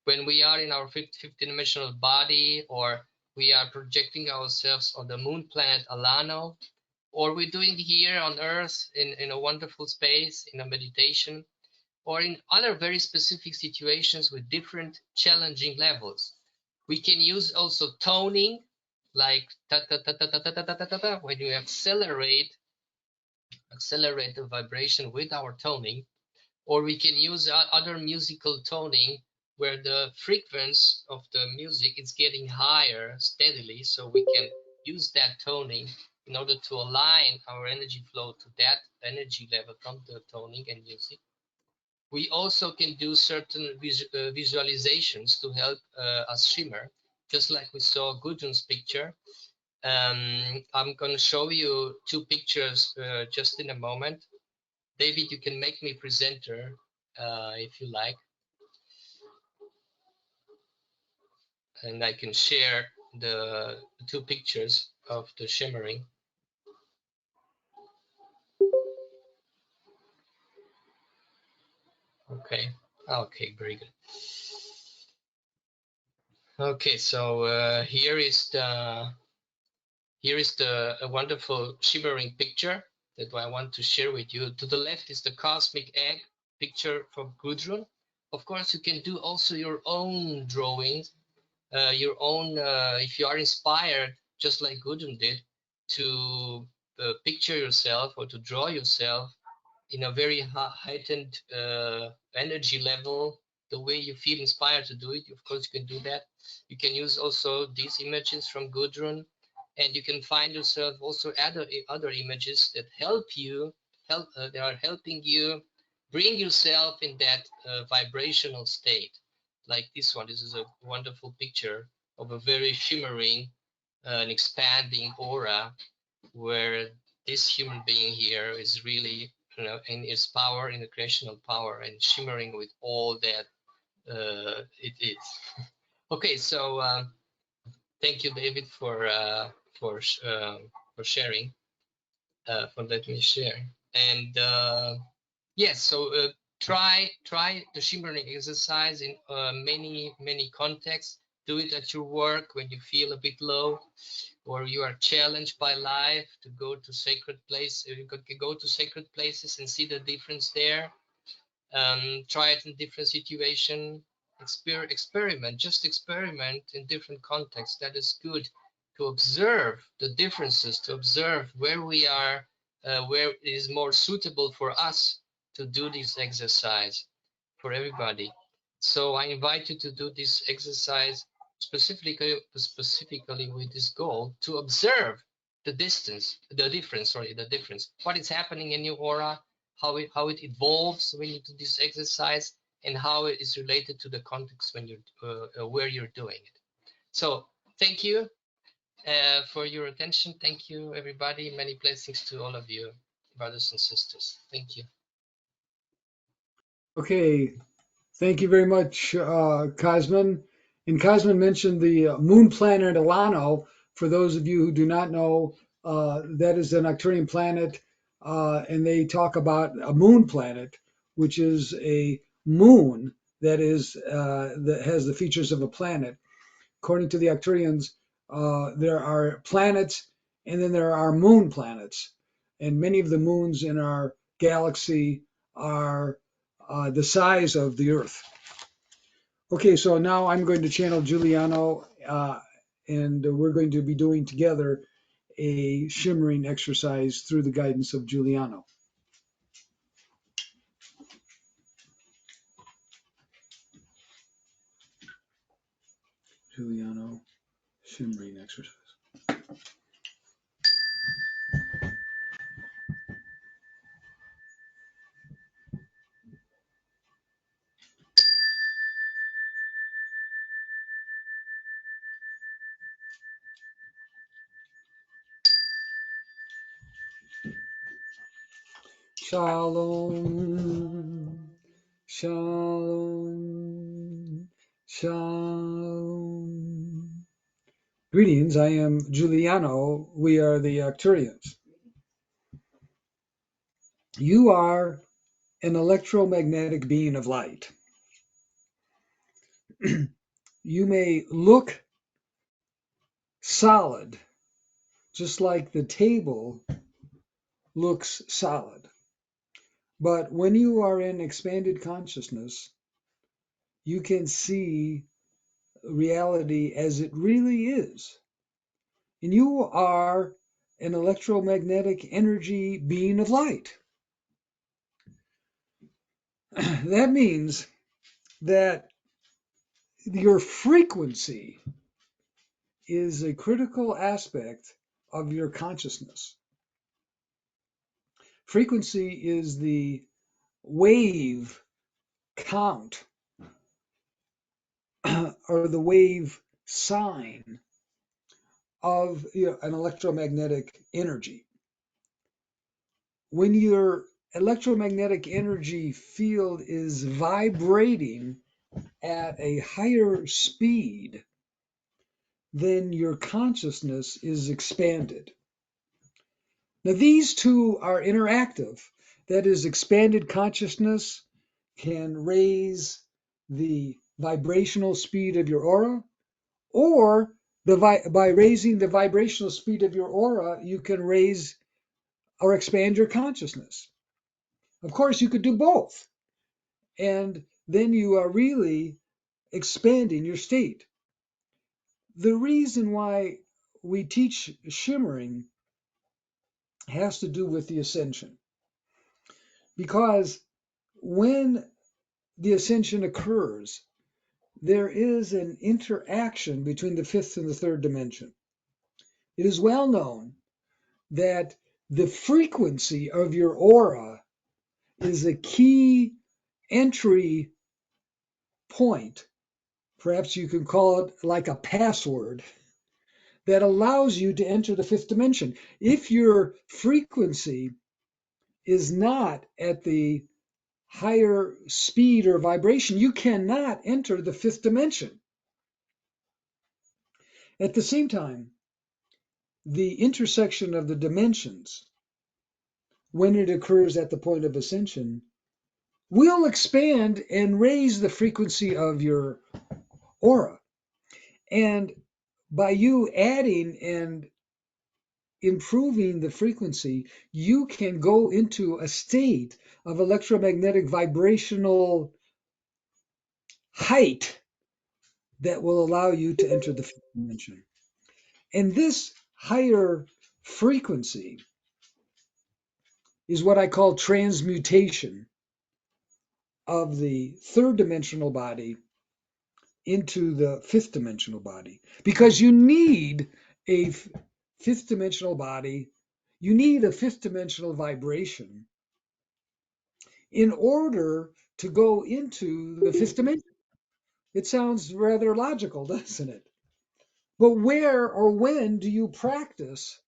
when we are in our fifth dimensional body, or we are projecting ourselves on the moon planet Alano, or we're doing here on Earth in a wonderful space, in a meditation, or in other very specific situations with different challenging levels. We can use also toning, like ta ta ta ta ta ta ta ta ta ta, when you accelerate the vibration with our toning, or we can use other musical toning where the frequency of the music is getting higher steadily, so we can use that toning in order to align our energy flow to that energy level from the toning and music. We also can do certain visualizations to help us shimmer, just like we saw Gudrun's picture. I'm going to show you two pictures just in a moment. David, you can make me presenter if you like, and I can share the two pictures of the shimmering. Okay, very good. Okay, so here is a wonderful shimmering picture that I want to share with you. To the left is the cosmic egg picture from Gudrun. Of course, you can do also your own drawings, your own, if you are inspired, just like Gudrun did, to picture yourself or to draw yourself in a very heightened energy level, the way you feel inspired to do it. Of course, you can do that. You can use also these images from Gudrun, and you can find yourself also other images that they are helping you bring yourself in that vibrational state. Like this one, this is a wonderful picture of a very shimmering and expanding aura, where this human being here is really, in its power, in the creational power, and shimmering with all that it is. Okay, so thank you, David, for sharing, for letting me share. And yes, so try the shimmering exercise in many contexts. Do it at your work when you feel a bit low, or you are challenged by life to go to sacred places. You could go to sacred places and see the difference there. Try it in different situations. Just experiment in different contexts. That is good, to observe the differences, to observe where we are, where it is more suitable for us to do this exercise, for everybody. So I invite you to do this exercise specifically with this goal to observe the difference, what is happening in your aura, how it evolves when you do this exercise, and how it is related to the context when you're where you're doing it. So thank you for your attention. Thank you, everybody. Many blessings to all of you, brothers and sisters. Thank you. Okay, thank you very much, Cosmin. And Cosmin mentioned the moon planet Alano. For those of you who do not know, that is an Arcturian planet, and they talk about a moon planet, which is a moon that has the features of a planet. According to the Arcturians, there are planets, and then there are moon planets, and many of the moons in our galaxy are the size of the Earth. Okay, so now I'm going to channel Giuliano, and we're going to be doing together a shimmering exercise through the guidance of Giuliano. Giuliano, shimmering exercise. Shalom, shalom, shalom. Greetings, I am Giuliano. We are the Arcturians. You are an electromagnetic being of light. You may look solid, just like the table looks solid. But when you are in expanded consciousness, you can see reality as it really is. And you are an electromagnetic energy being of light. That means that your frequency is a critical aspect of your consciousness. Frequency is the wave count or the wave sign of an electromagnetic energy. When your electromagnetic energy field is vibrating at a higher speed, then your consciousness is expanded. Now, these two are interactive. That is, expanded consciousness can raise the vibrational speed of your aura, or by raising the vibrational speed of your aura, you can raise or expand your consciousness. Of course, you could do both, and then you are really expanding your state. The reason why we teach shimmering has to do with the ascension, because when the ascension occurs, there is an interaction between the fifth and the third dimension. It is well known that the frequency of your aura is a key entry point. Perhaps you can call it like a password that allows you to enter the fifth dimension. If your frequency is not at the higher speed or vibration, you cannot enter the fifth dimension. At the same time, the intersection of the dimensions, when it occurs at the point of ascension, will expand and raise the frequency of your aura. And by you adding and improving the frequency, you can go into a state of electromagnetic vibrational height that will allow you to enter the fifth dimension. And this higher frequency is what I call transmutation, of the third dimensional body into the fifth dimensional body, because you need a fifth dimensional body, you need a fifth dimensional vibration in order to go into the fifth dimension. It sounds rather logical, doesn't it? But where or when do you practice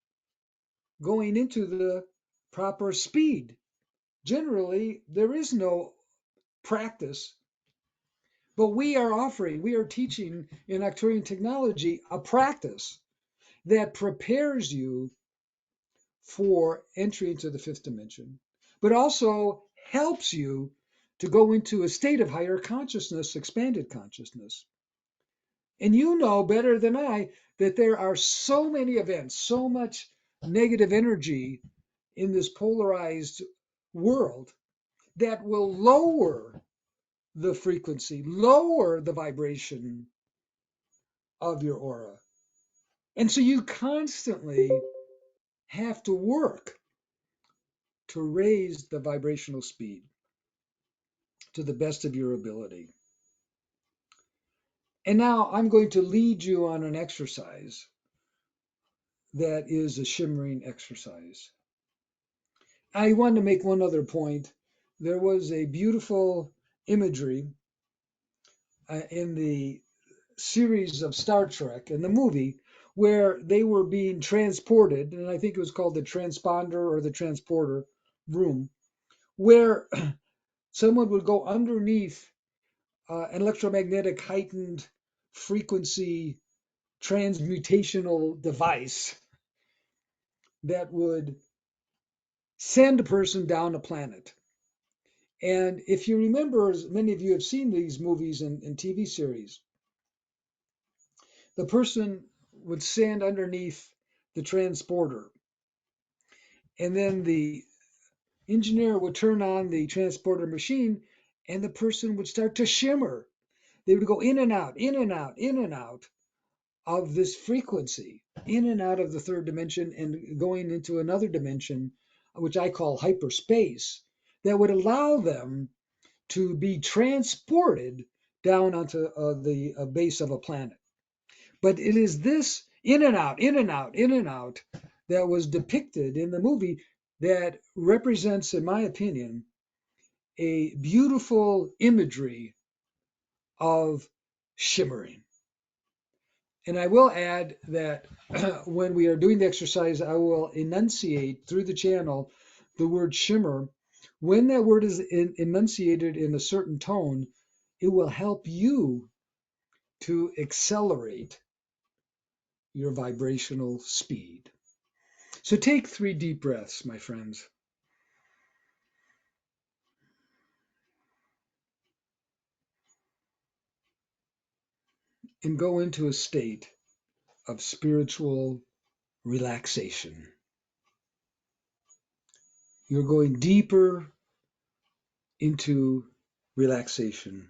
going into the proper speed? Generally, there is no practice, but we are teaching in Arcturian technology a practice that prepares you for entry into the fifth dimension, but also helps you to go into a state of higher consciousness, expanded consciousness. And you know better than I that there are so many events, so much negative energy in this polarized world that will lower the frequency, lower the vibration of your aura. And so you constantly have to work to raise the vibrational speed to the best of your ability. And now I'm going to lead you on an exercise that is a shimmering exercise. I want to make one other point. There was a beautiful imagery in the series of Star Trek, in the movie, where they were being transported, and I think it was called the transponder or the transporter room, where someone would go underneath an electromagnetic heightened frequency transmutational device that would send a person down a planet. And if you remember, as many of you have seen these movies and TV series, the person would stand underneath the transporter, and then the engineer would turn on the transporter machine, and the person would start to shimmer. They would go in and out, in and out, in and out of this frequency, in and out of the third dimension and going into another dimension, which I call hyperspace, that would allow them to be transported down onto the base of a planet. But it is this in and out, in and out, in and out that was depicted in the movie that represents, in my opinion, a beautiful imagery of shimmering. And I will add that when we are doing the exercise, I will enunciate through the channel the word shimmer. When that word is enunciated in a certain tone, it will help you to accelerate your vibrational speed. So take 3 deep breaths, my friends. And go into a state of spiritual relaxation. You're going deeper into relaxation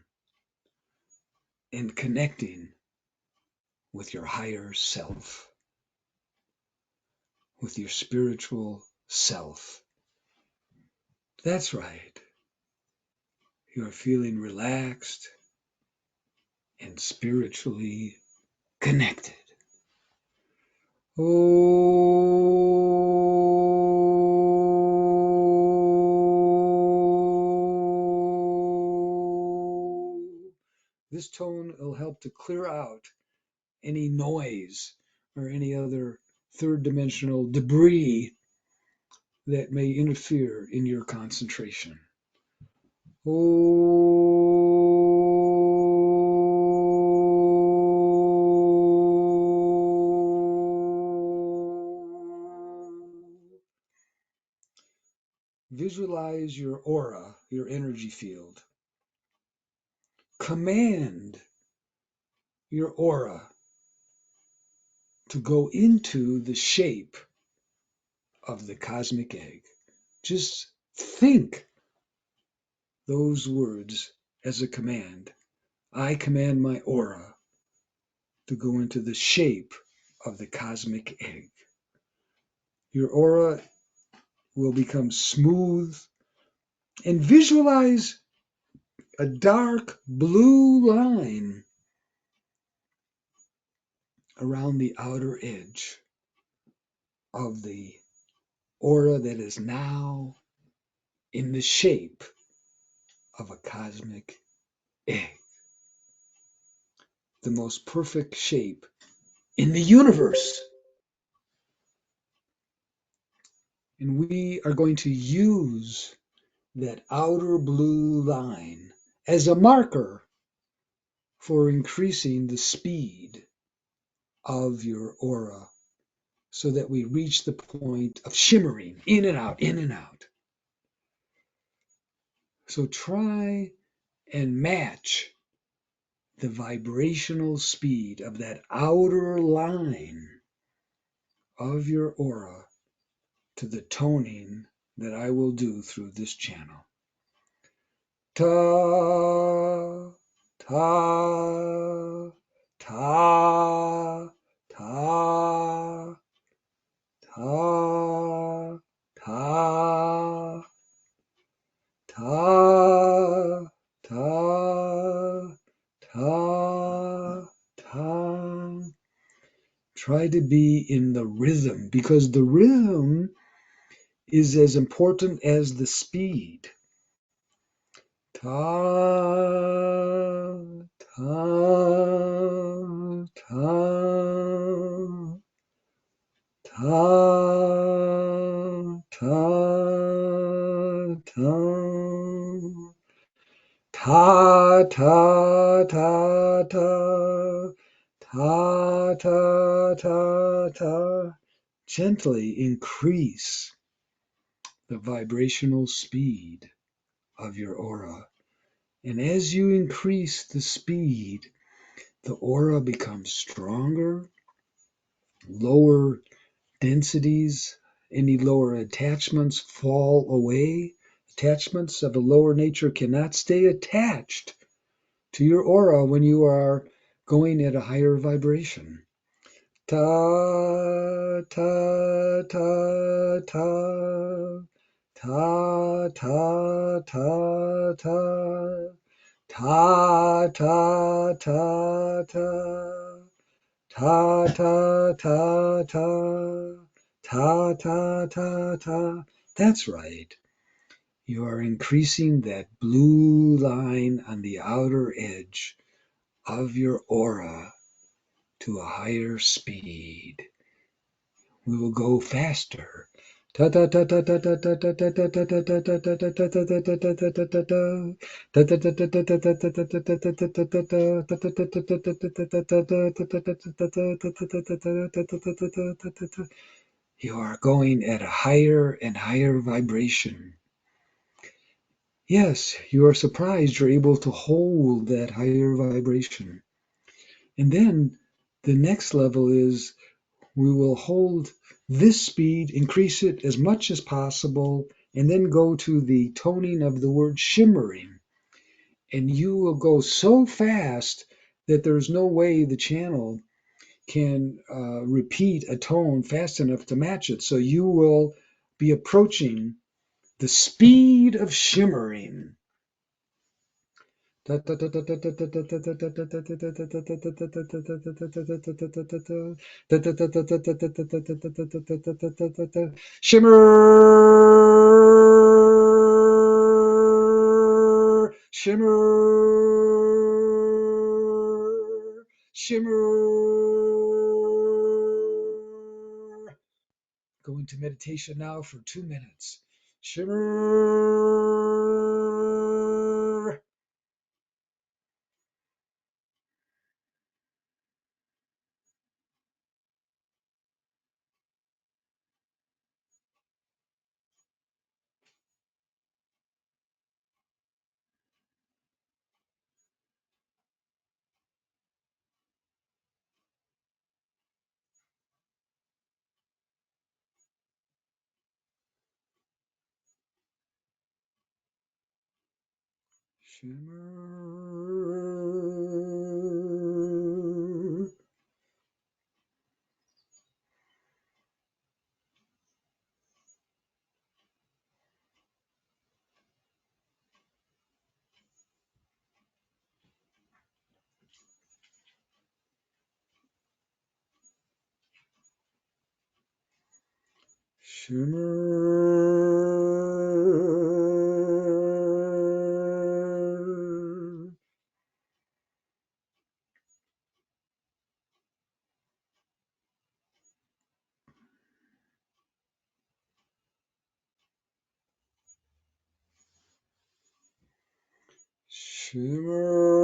and connecting with your higher self, with your spiritual self. That's right. You're feeling relaxed and spiritually connected. Oh. This tone will help to clear out any noise or any other third dimensional debris that may interfere in your concentration. Visualize your aura, your energy field. Command your aura to go into the shape of the cosmic egg. Just think those words as a command. I command my aura to go into the shape of the cosmic egg. Your aura will become smooth, and visualize a dark blue line around the outer edge of the aura that is now in the shape of a cosmic egg, the most perfect shape in the universe. And we are going to use that outer blue line as a marker for increasing the speed of your aura so that we reach the point of shimmering in and out, in and out. So try and match the vibrational speed of that outer line of your aura to the toning that I will do through this channel. Ta, ta, ta, ta, ta, ta, ta, ta, ta, ta. Try to be in the rhythm, because the rhythm is as important as the speed. Ta, ta, ta, ta, ta, ta. Ta ta ta ta ta ta ta ta. Gently increase the vibrational speed of your aura. And as you increase the speed, the aura becomes stronger, lower densities, any lower attachments fall away. Attachments of a lower nature cannot stay attached to your aura when you are going at a higher vibration. Ta ta ta ta ta ta ta ta ta ta ta ta ta ta ta ta ta ta. That's right. You are increasing that blue line on the outer edge of your aura to a higher speed. We will go faster. You are going at a higher and higher vibration. Yes, you are surprised you're able to hold that higher vibration. And then the next level is we will hold this speed, increase it as much as possible, and then go to the toning of the word shimmering. And you will go so fast that there's no way the channel can repeat a tone fast enough to match it. So you will be approaching the speed of shimmering. Shimmer, shimmer, shimmer. Go into meditation now for 2 minutes. Shimmer. Shimmer. Shimmer. Shimmer.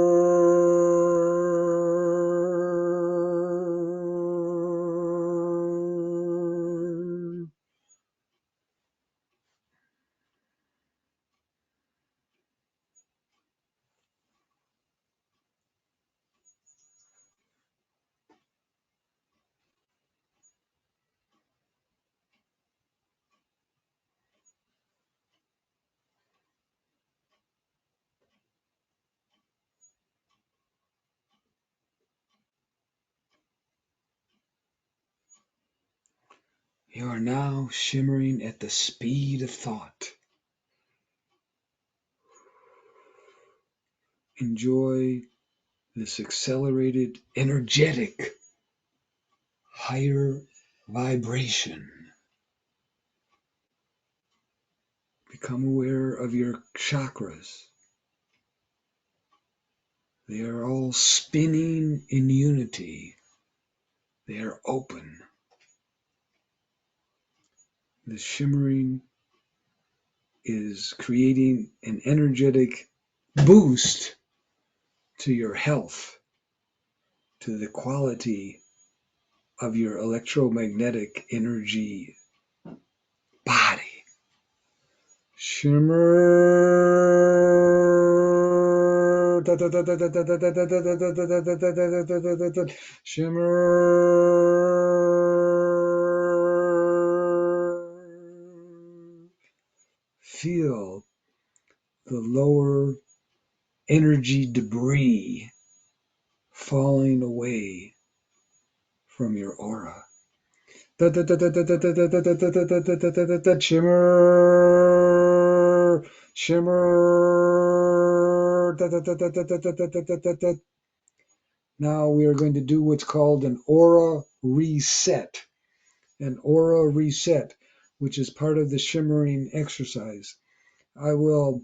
You are now shimmering at the speed of thought. Enjoy this accelerated, energetic, higher vibration. Become aware of your chakras. They are all spinning in unity. They are open. The shimmering is creating an energetic boost to your health, to the quality of your electromagnetic energy body. Shimmer. Shimmer. Feel the lower energy debris falling away from your aura. Shimmer, shimmer. Now we are going to do what's called an aura reset. An aura reset, which is part of the shimmering exercise. I will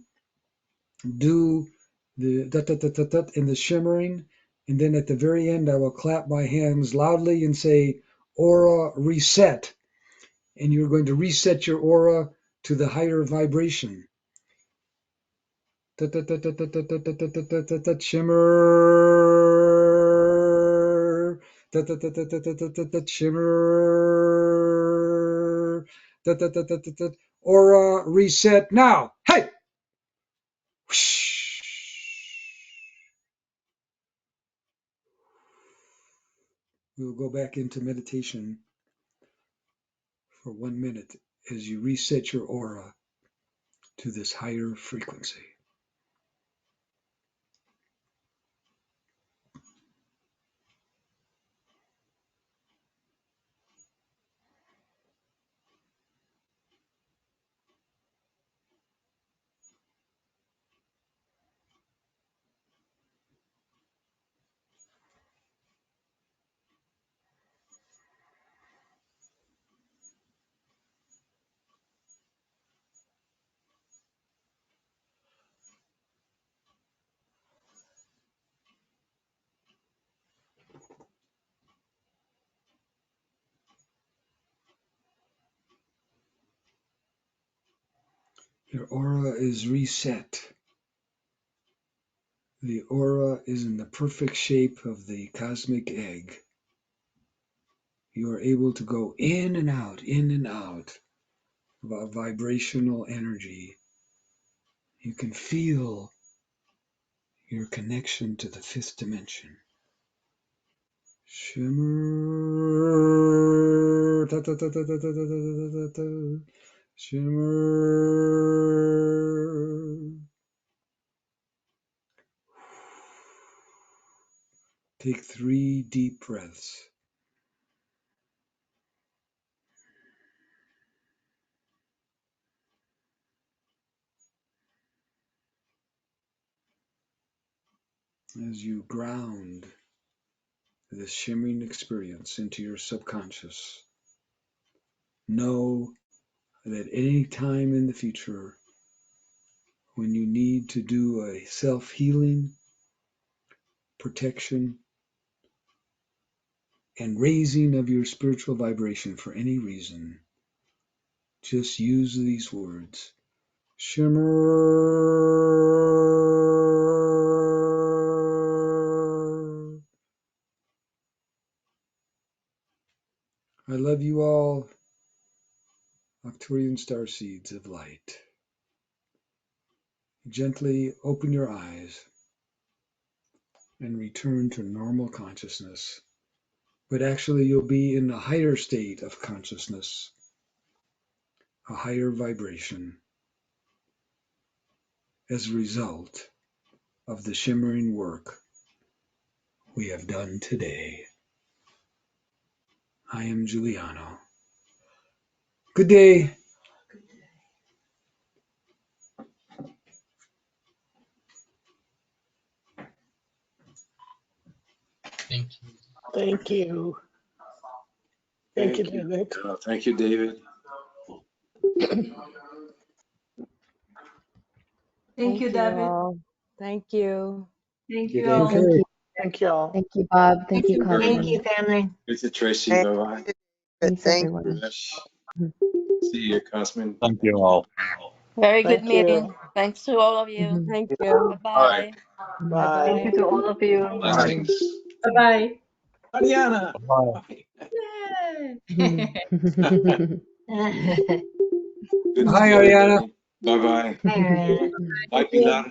do the in the shimmering, and then at the very end I will clap my hands loudly and say aura reset, and you're going to reset your aura to the higher vibration. Shimmer, shimmer, aura reset now. Hey! We'll go back into meditation for 1 minute as you reset your aura to this higher frequency. Your aura is reset. The aura is in the perfect shape of the cosmic egg. You are able to go in and out of a vibrational energy. You can feel your connection to the fifth dimension. Shimmer, shimmer. Take 3 deep breaths. As you ground this shimmering experience into your subconscious, know that any time in the future when you need to do a self-healing, protection, and raising of your spiritual vibration for any reason, just use these words. Shimmer. I love you all, Arcturian star seeds of light. Gently open your eyes and return to normal consciousness. But actually, you'll be in a higher state of consciousness, a higher vibration, as a result of the shimmering work we have done today. I am Giuliano. Good day. Thank you. Thank you. Thank you, David. Thank you, David. Thank you, David. all. Thank you. Thank Good you day. all. Thank you. Thank you all. Thank you, Bob. Thank Thank you, you, Thank Marie. you, Cosmin. family. Thank you, Tracy. Thank Bye-bye. you. Thanks, Thank everyone. See you, Cosmin. Thank you all. Very good Thank you. meeting. Thanks to all of you. Mhm. Thank you. All right. Bye-bye. Mhm. Bye. Thank you Bye-bye. to all of you. Bye. Blessings. Bye-bye. Mariana. Bye. Bye. Yay. you. Good to Hi, see Ariana. everybody. Bye-bye. Hi, Ariana. Bye, Thank you. Pilar.